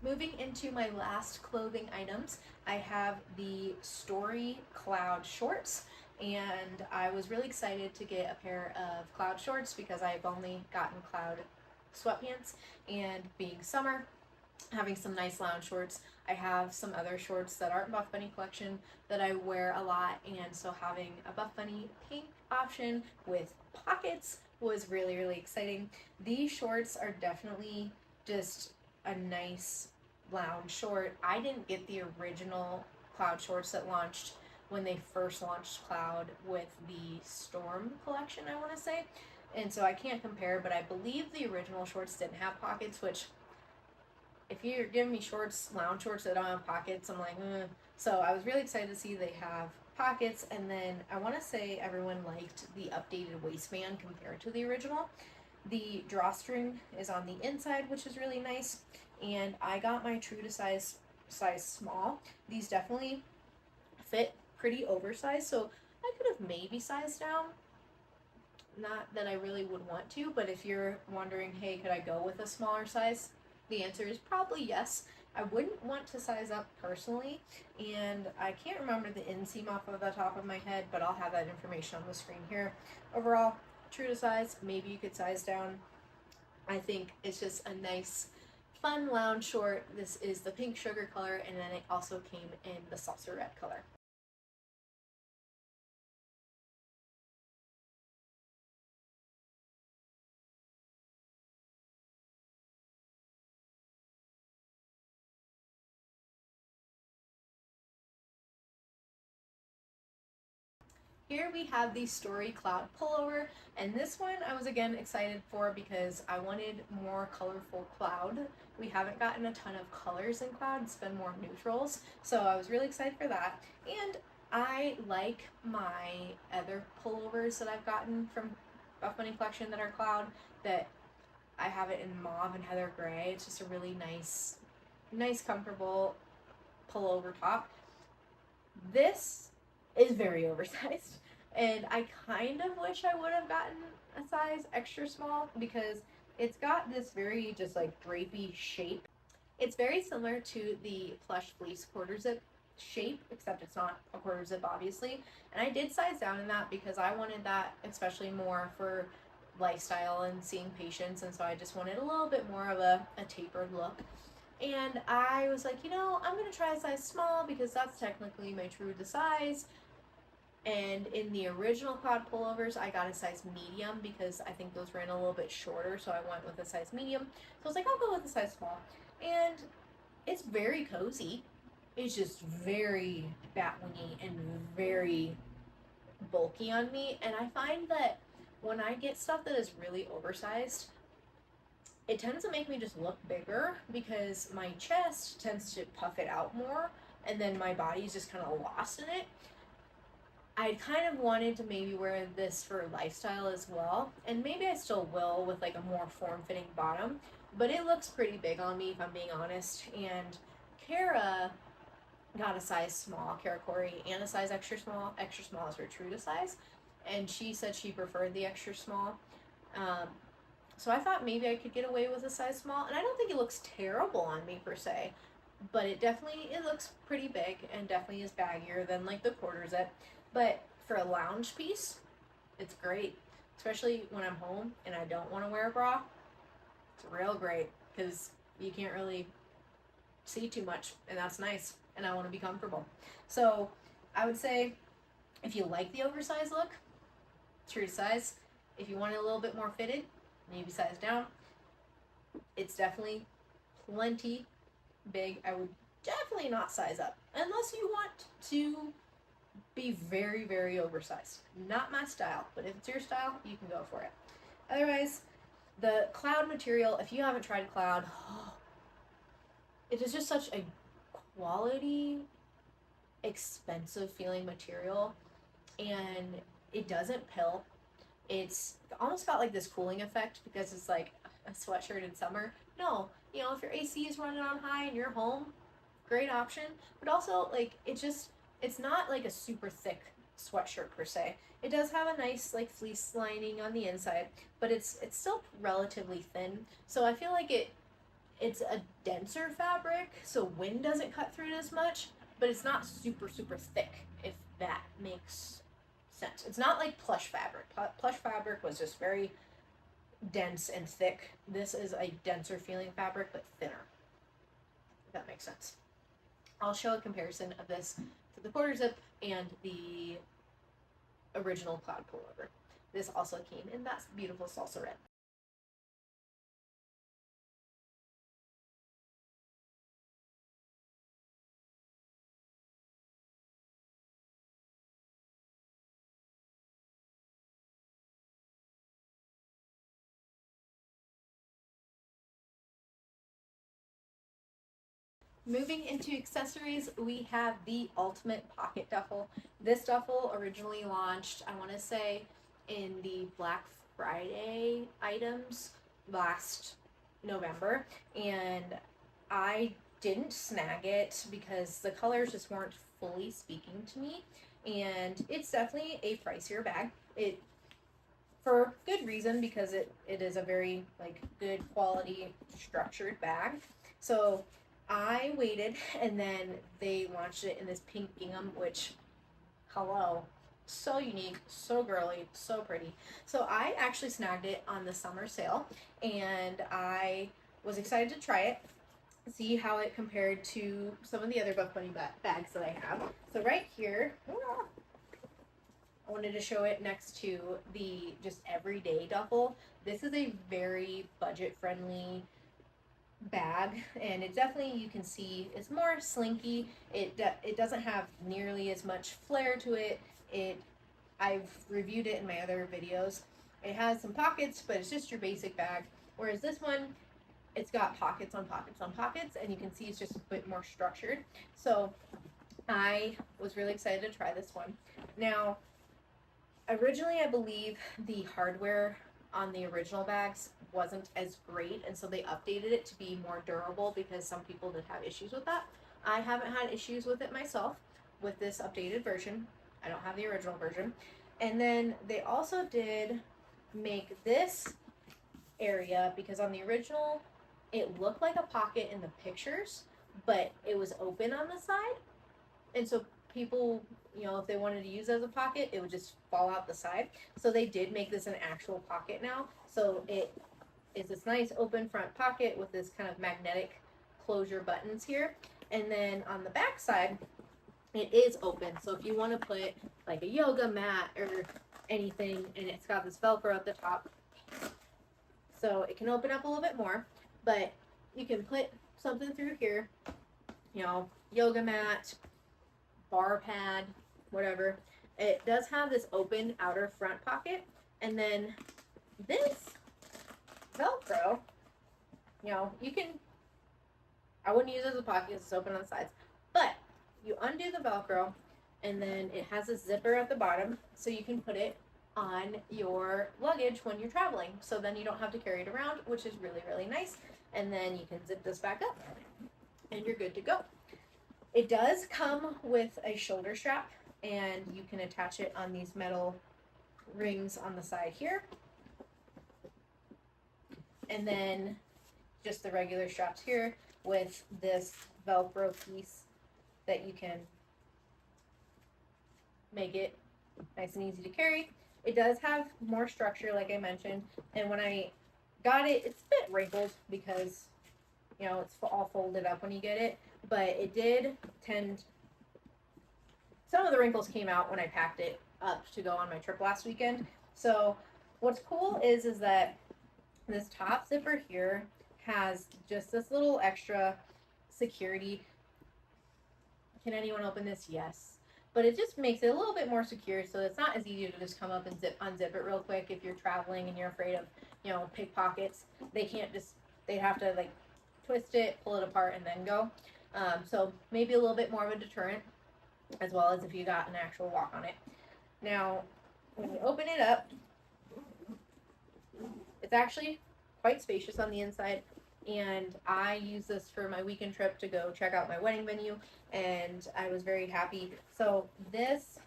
[SPEAKER 1] Moving into my last clothing items, I have the Story Cloud shorts, and I was really excited to get a pair of cloud shorts because I've only gotten cloud sweatpants, and being summer, having some nice lounge shorts. I have some other shorts that aren't Buffbunny collection that I wear a lot, and so having a Buffbunny pink option with pockets was really, really exciting. These shorts are definitely just a nice lounge short. I didn't get the original cloud shorts that launched when they first launched Cloud with the Storm collection, I want to say. And so I can't compare, but I believe the original shorts didn't have pockets, which if you're giving me shorts, lounge shorts that don't have pockets, I'm like, So I was really excited to see they have pockets. And then I want to say everyone liked the updated waistband compared to the original. The drawstring is on the inside, which is really nice. And I got my true to size small. These definitely fit pretty oversized, so I could have maybe sized down. Not that I really would want to, but if you're wondering, hey, could I go with a smaller size? The answer is probably yes. I wouldn't want to size up personally, and I can't remember the inseam off of the top of my head, but I'll have that information on the screen here. Overall, true to size, maybe you could size down. I think it's just a nice, fun lounge short. This is the pink sugar color, and then it also came in the salsa red color. Here we have the Story Cloud Pullover, and this one I was again excited for because I wanted more colorful cloud. We haven't gotten a ton of colors in cloud, it's been more neutrals, so I was really excited for that. And I like my other pullovers that I've gotten from Buffbunny collection that are cloud, that I have it in mauve and heather gray. It's just a really nice comfortable pullover top. This is very oversized, and I kind of wish I would have gotten a size extra small because it's got this very just like drapey shape. It's very similar to the plush fleece quarter zip shape, except it's not a quarter zip, obviously. And I did size down in that because I wanted that especially more for lifestyle and seeing patients, and so I just wanted a little bit more of a tapered look. And I was like, I'm going to try a size small because that's technically my true to size. And in the original cloud pullovers, I got a size medium because I think those ran a little bit shorter, so I went with a size medium. So I was like, I'll go with a size small. And it's very cozy. It's just very bat-wingy and very bulky on me. And I find that when I get stuff that is really oversized, it tends to make me just look bigger because my chest tends to puff it out more, and then my body's just kind of lost in it. I kind of wanted to maybe wear this for lifestyle as well, and maybe I still will with like a more form-fitting bottom, but it looks pretty big on me if I'm being honest. And Kara got a size small, Kara Corey, and a size extra small. Extra small is her true to size, and she said she preferred the extra small. So I thought maybe I could get away with a size small, and I don't think it looks terrible on me per se, but it looks pretty big and definitely is baggier than like the quarter zip. But for a lounge piece, it's great, especially when I'm home and I don't want to wear a bra. It's real great because you can't really see too much, and that's nice, and I want to be comfortable. So I would say if you like the oversized look, true to size. If you want it a little bit more fitted, maybe size down. It's definitely plenty big. I would definitely not size up unless you want to be very, very oversized. Not my style, but if it's your style, you can go for it. Otherwise, the cloud material, if you haven't tried cloud, it is just such a quality, expensive feeling material, and it doesn't pill. It's almost got like this cooling effect because it's like a sweatshirt in summer. No, if your AC is running on high and you're home, great option. But also, like, it's not like a super thick sweatshirt per se. It does have a nice like fleece lining on the inside, but it's still relatively thin. So I feel like it's a denser fabric, so wind doesn't cut through it as much, but it's not super, super thick, if that makes sense. It's not like plush fabric. Plush fabric was just very dense and thick. This is a denser feeling fabric, but thinner, if that makes sense. I'll show a comparison of this to the quarter zip and the original cloud pullover. This also came in that beautiful salsa red. Moving into accessories, we have the ultimate pocket duffel. This duffel originally launched, I want to say, in the Black Friday items last November, and I didn't snag it because the colors just weren't fully speaking to me, and it's definitely a pricier bag. It, for good reason, because it is a very like good quality structured bag. So I waited, and then they launched it in this pink gingham, which, hello, so unique, so girly, so pretty. So I actually snagged it on the summer sale, and I was excited to try it, see how it compared to some of the other Buffbunny bags that I have. So right here, I wanted to show it next to the just everyday duffel. This is a very budget-friendly bag, and it definitely, you can see it's more slinky. It doesn't have nearly as much flair to it. I've reviewed it in my other videos. It has some pockets, but it's just your basic bag, whereas this one, it's got pockets on pockets on pockets, and you can see it's just a bit more structured. So I was really excited to try this one. Now, originally I believe the hardware on the original bags wasn't as great, and so they updated it to be more durable because some people did have issues with that. I haven't had issues with it myself with this updated version. I don't have the original version. And then they also did make this area, because on the original it looked like a pocket in the pictures, but it was open on the side, and so people, if they wanted to use it as a pocket, it would just fall out the side. So they did make this an actual pocket now. So it is this nice open front pocket with this kind of magnetic closure buttons here. And then on the back side, it is open. So if you want to put like a yoga mat or anything, and it's got this Velcro at the top, so it can open up a little bit more, but you can put something through here, yoga mat, bar pad, whatever. It does have this open outer front pocket, and then this Velcro, you can, I wouldn't use it as a pocket because it's open on the sides, but you undo the Velcro, and then it has a zipper at the bottom, so you can put it on your luggage when you're traveling. So then you don't have to carry it around, which is really, really nice. And then you can zip this back up, and you're good to go. It does come with a shoulder strap, and you can attach it on these metal rings on the side here. And then just the regular straps here with this Velcro piece that you can make it nice and easy to carry. It does have more structure, like I mentioned, and when I got it, it's a bit wrinkled because, it's all folded up when you get it, but it did tend, some of the wrinkles came out when I packed it up to go on my trip last weekend. So what's cool is that this top zipper here has just this little extra security. Can anyone open this? Yes. But it just makes it a little bit more secure, so it's not as easy to just come up and unzip it real quick if you're traveling and you're afraid of, pickpockets. They have to like twist it, pull it apart, and then go. So maybe a little bit more of a deterrent, as well as if you got an actual lock on it. Now, when you open it up, it's actually quite spacious on the inside, and I use this for my weekend trip to go check out my wedding venue, and I was very happy. So this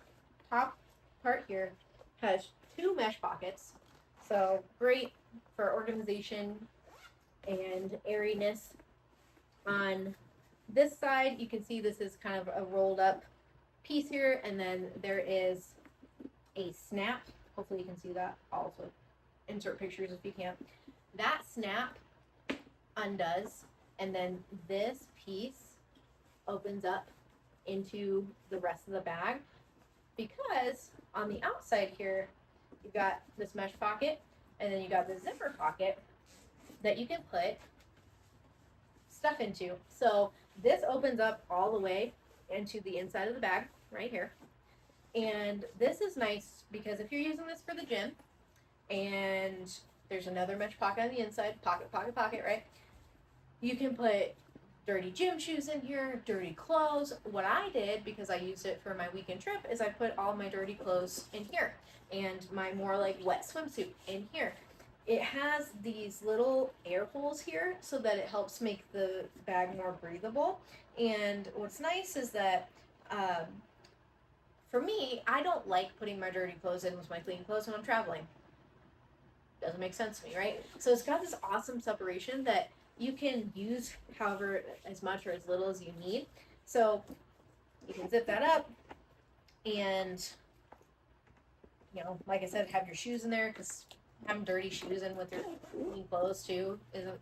[SPEAKER 1] top part here has 2 mesh pockets, so great for organization and airiness. On this side, you can see this is kind of a rolled up piece here, and then there is a snap. Hopefully you can see that. I'll also insert pictures if you can. That snap undoes, and then this piece opens up into the rest of the bag, because on the outside here you've got this mesh pocket, and then you got the zipper pocket that you can put stuff into. So this opens up all the way into the inside of the bag right here, and this is nice because if you're using this for the gym and there's another mesh pocket on the inside, pocket, right? You can put dirty gym shoes in here, dirty clothes. What I did, because I used it for my weekend trip, is I put all my dirty clothes in here and my more like wet swimsuit in here. It has these little air holes here so that it helps make the bag more breathable. And what's nice is that for me, I don't like putting my dirty clothes in with my clean clothes when I'm traveling. Doesn't make sense to me, right? So it's got this awesome separation that you can use however as much or as little as you need. So you can zip that up, and like I said, have your shoes in there, because having dirty shoes in with your clean clothes too isn't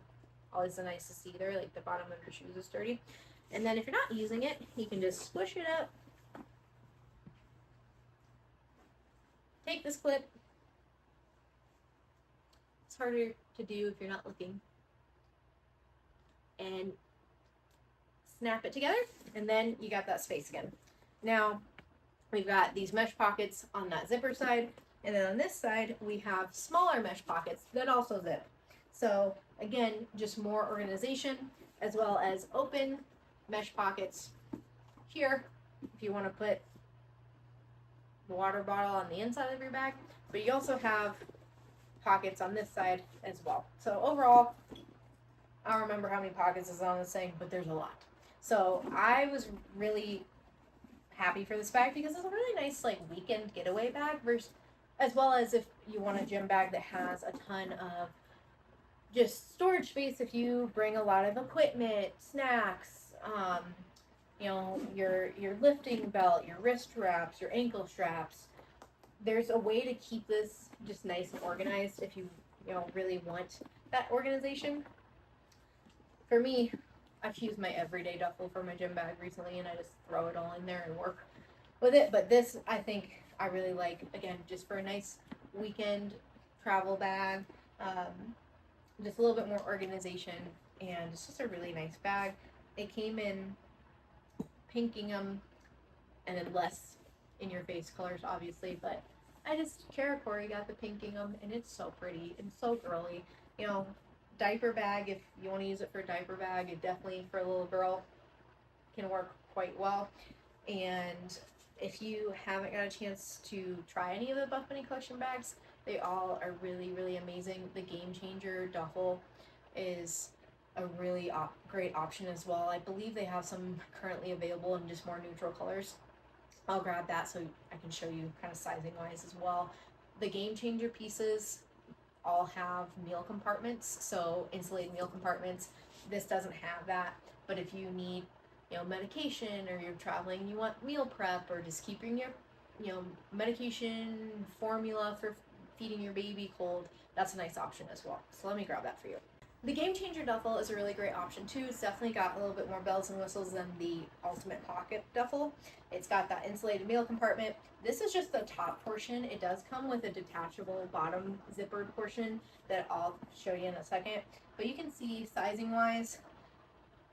[SPEAKER 1] always so nice to see there, like the bottom of your shoes is dirty. And then if you're not using it, you can just squish it up, take this clip. It's harder to do if you're not looking, and snap it together, and then you got that space again. Now we've got these mesh pockets on that zipper side, and then on this side we have smaller mesh pockets that also zip. So again, just more organization, as well as open mesh pockets here if you want to put the water bottle on the inside of your bag, but you also have pockets on this side as well. So overall, I don't remember how many pockets is on this thing, but there's a lot. So I was really happy for this bag because it's a really nice like weekend getaway bag, versus, as well as if you want a gym bag that has a ton of just storage space if you bring a lot of equipment, snacks, your lifting belt, your wrist straps, your ankle straps. There's a way to keep this just nice and organized if you really want that organization. For me, I've used my everyday duffel for my gym bag recently, and I just throw it all in there and work with it. But this, I think, I really like, again, just for a nice weekend travel bag, just a little bit more organization, and it's just a really nice bag. It came in pink gingham and then less in your face colors, obviously, but Kara Corey got the pink gingham, and it's so pretty and so girly. Diaper bag, if you want to use it for a diaper bag, it definitely for a little girl can work quite well. And if you haven't got a chance to try any of the Buffbunny collection bags, they all are really, really amazing. The Game Changer Duffle is a really great option as well. I believe they have some currently available in just more neutral colors. I'll grab that so I can show you kind of sizing wise as well. The Game Changer pieces all have meal compartments, so insulated meal compartments. This doesn't have that, but if you need medication, or you're traveling and you want meal prep, or just keeping your medication formula for feeding your baby cold, that's a nice option as well. So let me grab that for you. The Game Changer Duffle is a really great option too. It's definitely got a little bit more bells and whistles than the Ultimate Pocket Duffle. It's got that insulated meal compartment. This is just the top portion. It does come with a detachable bottom zippered portion that I'll show you in a second. But you can see sizing wise,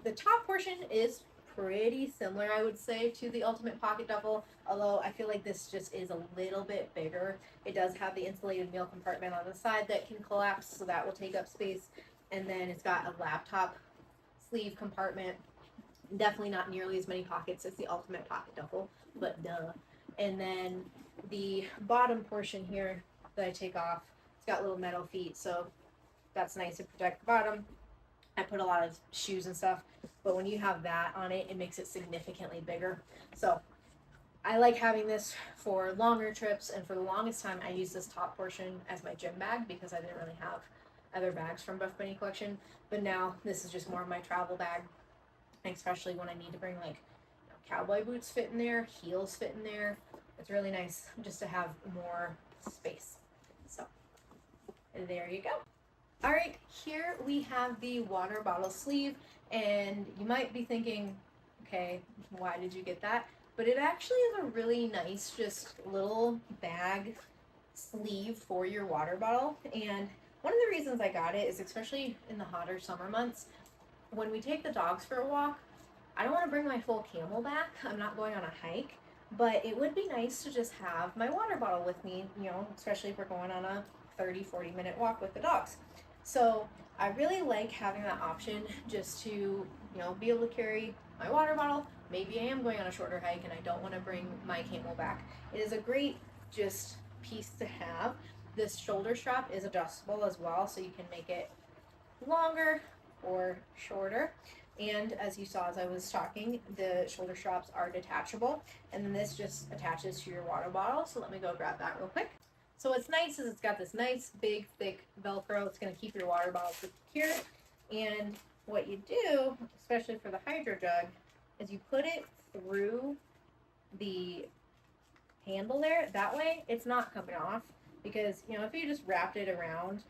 [SPEAKER 1] the top portion is pretty similar, I would say, to the Ultimate Pocket Duffle, although I feel like this just is a little bit bigger. It does have the insulated meal compartment on the side that can collapse, so that will take up space. And then it's got a laptop sleeve compartment. Definitely not nearly as many pockets as the Ultimate Pocket Duffle, but duh. And then the bottom portion here that I take off, it's got little metal feet, so that's nice to protect the bottom. I put a lot of shoes and stuff, but when you have that on it, it makes it significantly bigger. So I like having this for longer trips, and for the longest time I used this top portion as my gym bag because I didn't really have other bags from Buffbunny collection. But now this is just more of my travel bag, especially when I need to bring like cowboy boots fit in there, heels fit in there. It's really nice just to have more space. So there you go. All right, here we have the water bottle sleeve, and you might be thinking, okay, why did you get that? But it actually is a really nice just little bag sleeve for your water bottle. And one of the reasons I got it is, especially in the hotter summer months, when we take the dogs for a walk, I don't want to bring my full camelback. I'm not going on a hike, but it would be nice to just have my water bottle with me, especially if we're going on a 30-40 minute walk with the dogs. So I really like having that option just to, be able to carry my water bottle. Maybe I am going on a shorter hike and I don't want to bring my camelback. It is a great just piece to have. This shoulder strap is adjustable as well, so you can make it longer or shorter. And as you saw as I was talking, the shoulder straps are detachable, and then this just attaches to your water bottle. So let me go grab that real quick. So what's nice is it's got this nice, big, thick Velcro. It's going to keep your water bottle secure. And what you do, especially for the hydro jug, is you put it through the handle there. That way it's not coming off, because if you just wrapped it around,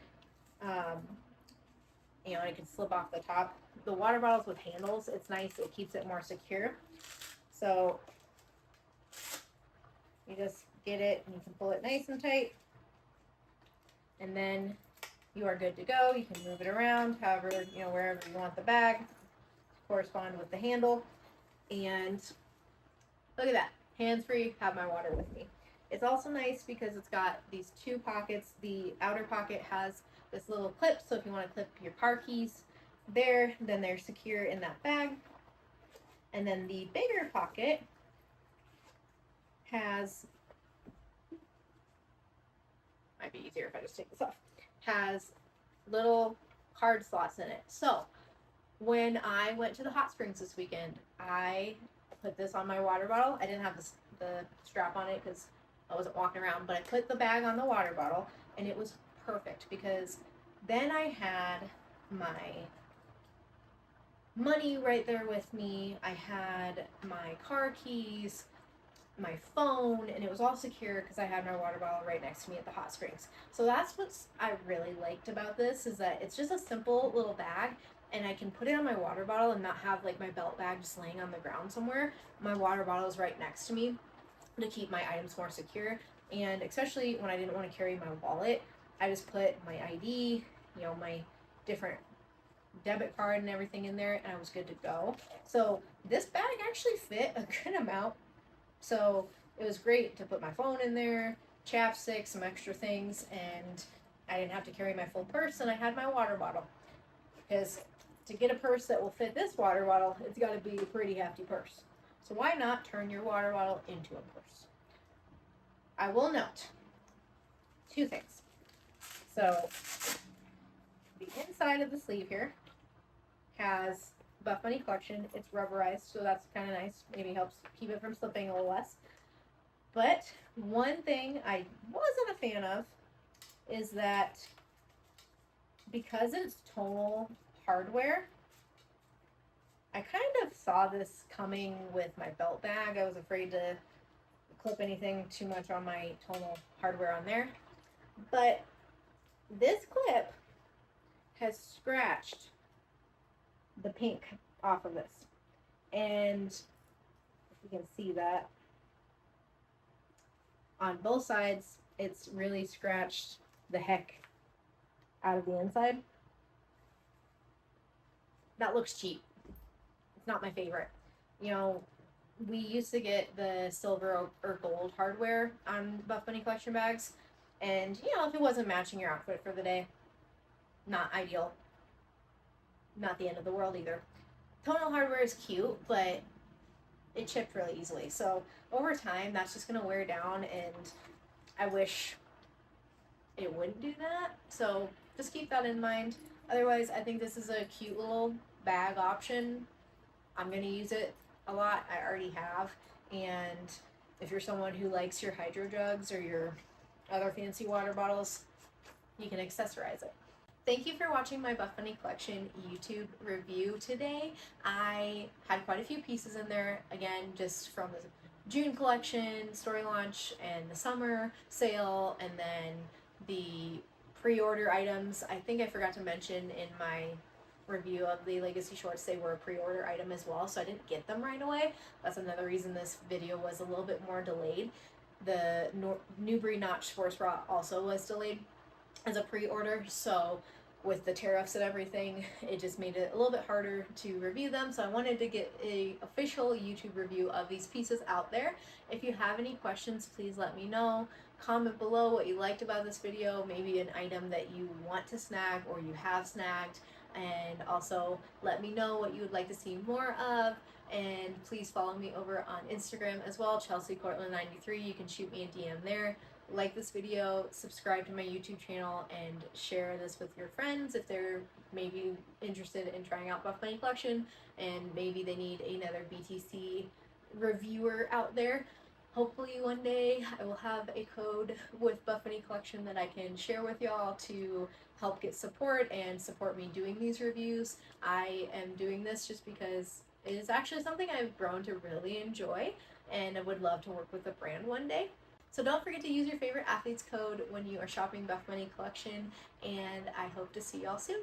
[SPEAKER 1] it can slip off the top. The water bottles with handles, it's nice, it keeps it more secure. So you just get it and you can pull it nice and tight, and then you are good to go. You can move it around however, wherever you want the bag to correspond with the handle. And look at that, hands-free, have my water with me. It's also nice because it's got these two pockets. The outer pocket has this little clip, so if you want to clip your car keys there, then they're secure in that bag. And then the bigger pocket has, might be easier if I just take this off, has little card slots in it. So when I went to the hot springs this weekend, I put this on my water bottle. I didn't have the strap on it because I wasn't walking around, but I put the bag on the water bottle, and it was perfect because then I had my money right there with me. I had my car keys, my phone, and it was all secure because I had my water bottle right next to me at the hot springs. So that's what I really liked about this, is that it's just a simple little bag, and I can put it on my water bottle and not have like my belt bag just laying on the ground somewhere. My water bottle is right next to me to keep my items more secure. And especially when I didn't want to carry my wallet, I just put my ID, you know, my different debit card and everything in there, and I was good to go. So this bag actually fit a good amount. So it was great to put my phone in there, chapstick, some extra things, and I didn't have to carry my full purse, and I had my water bottle. Because to get a purse that will fit this water bottle, it's got to be a pretty hefty purse. So why not turn your water bottle into a purse? I will note 2 things. So the inside of the sleeve here has Buffbunny collection. It's rubberized, so that's kind of nice. Maybe helps keep it from slipping a little less. But one thing I wasn't a fan of is that because it's tonal hardware, I kind of saw this coming with my belt bag. I was afraid to clip anything too much on my tonal hardware on there. But this clip has scratched the pink off of this. And if you can see that, on both sides, it's really scratched the heck out of the inside. That looks cheap. It's not my favorite. You know, we used to get the silver or gold hardware on Buffbunny collection bags, and you know, if it wasn't matching your outfit for the day, not ideal. Not the end of the world either. Tonal hardware is cute, but it chipped really easily. So over time, that's just gonna wear down, and I wish it wouldn't do that. So just keep that in mind. Otherwise, I think this is a cute little bag option. I'm gonna use it a lot. I already have. And if you're someone who likes your hydro jugs or your other fancy water bottles, you can accessorize it. Thank you for watching my Buffbunny collection YouTube review today. I had quite a few pieces in there, again, just from the June collection, story launch, and the summer sale, and then the pre-order items. I think I forgot to mention in my review of the Legacy shorts, they were a pre-order item as well, so I didn't get them right away. That's another reason this video was a little bit more delayed. The Nubre notch sports bra also was delayed as a pre-order, so with the tariffs and everything, it just made it a little bit harder to review them. So I wanted to get a official YouTube review of these pieces out there. If you have any questions, please let me know. Comment below what you liked about this video, maybe an item that you want to snag or you have snagged, and also let me know what you would like to see more of. And please follow me over on Instagram as well, ChelseaCourtland93. You can shoot me a DM there. Like this video, subscribe to my YouTube channel, and share this with your friends if they're maybe interested in trying out Buffbunny collection and maybe they need another BTC reviewer out there. Hopefully one day I will have a code with Buffbunny collection that I can share with y'all to help get support and support me doing these reviews. I am doing this just because it is actually something I've grown to really enjoy, and I would love to work with a brand one day. So don't forget to use your favorite athlete's code when you are shopping Buffbunny collection, and I hope to see y'all soon.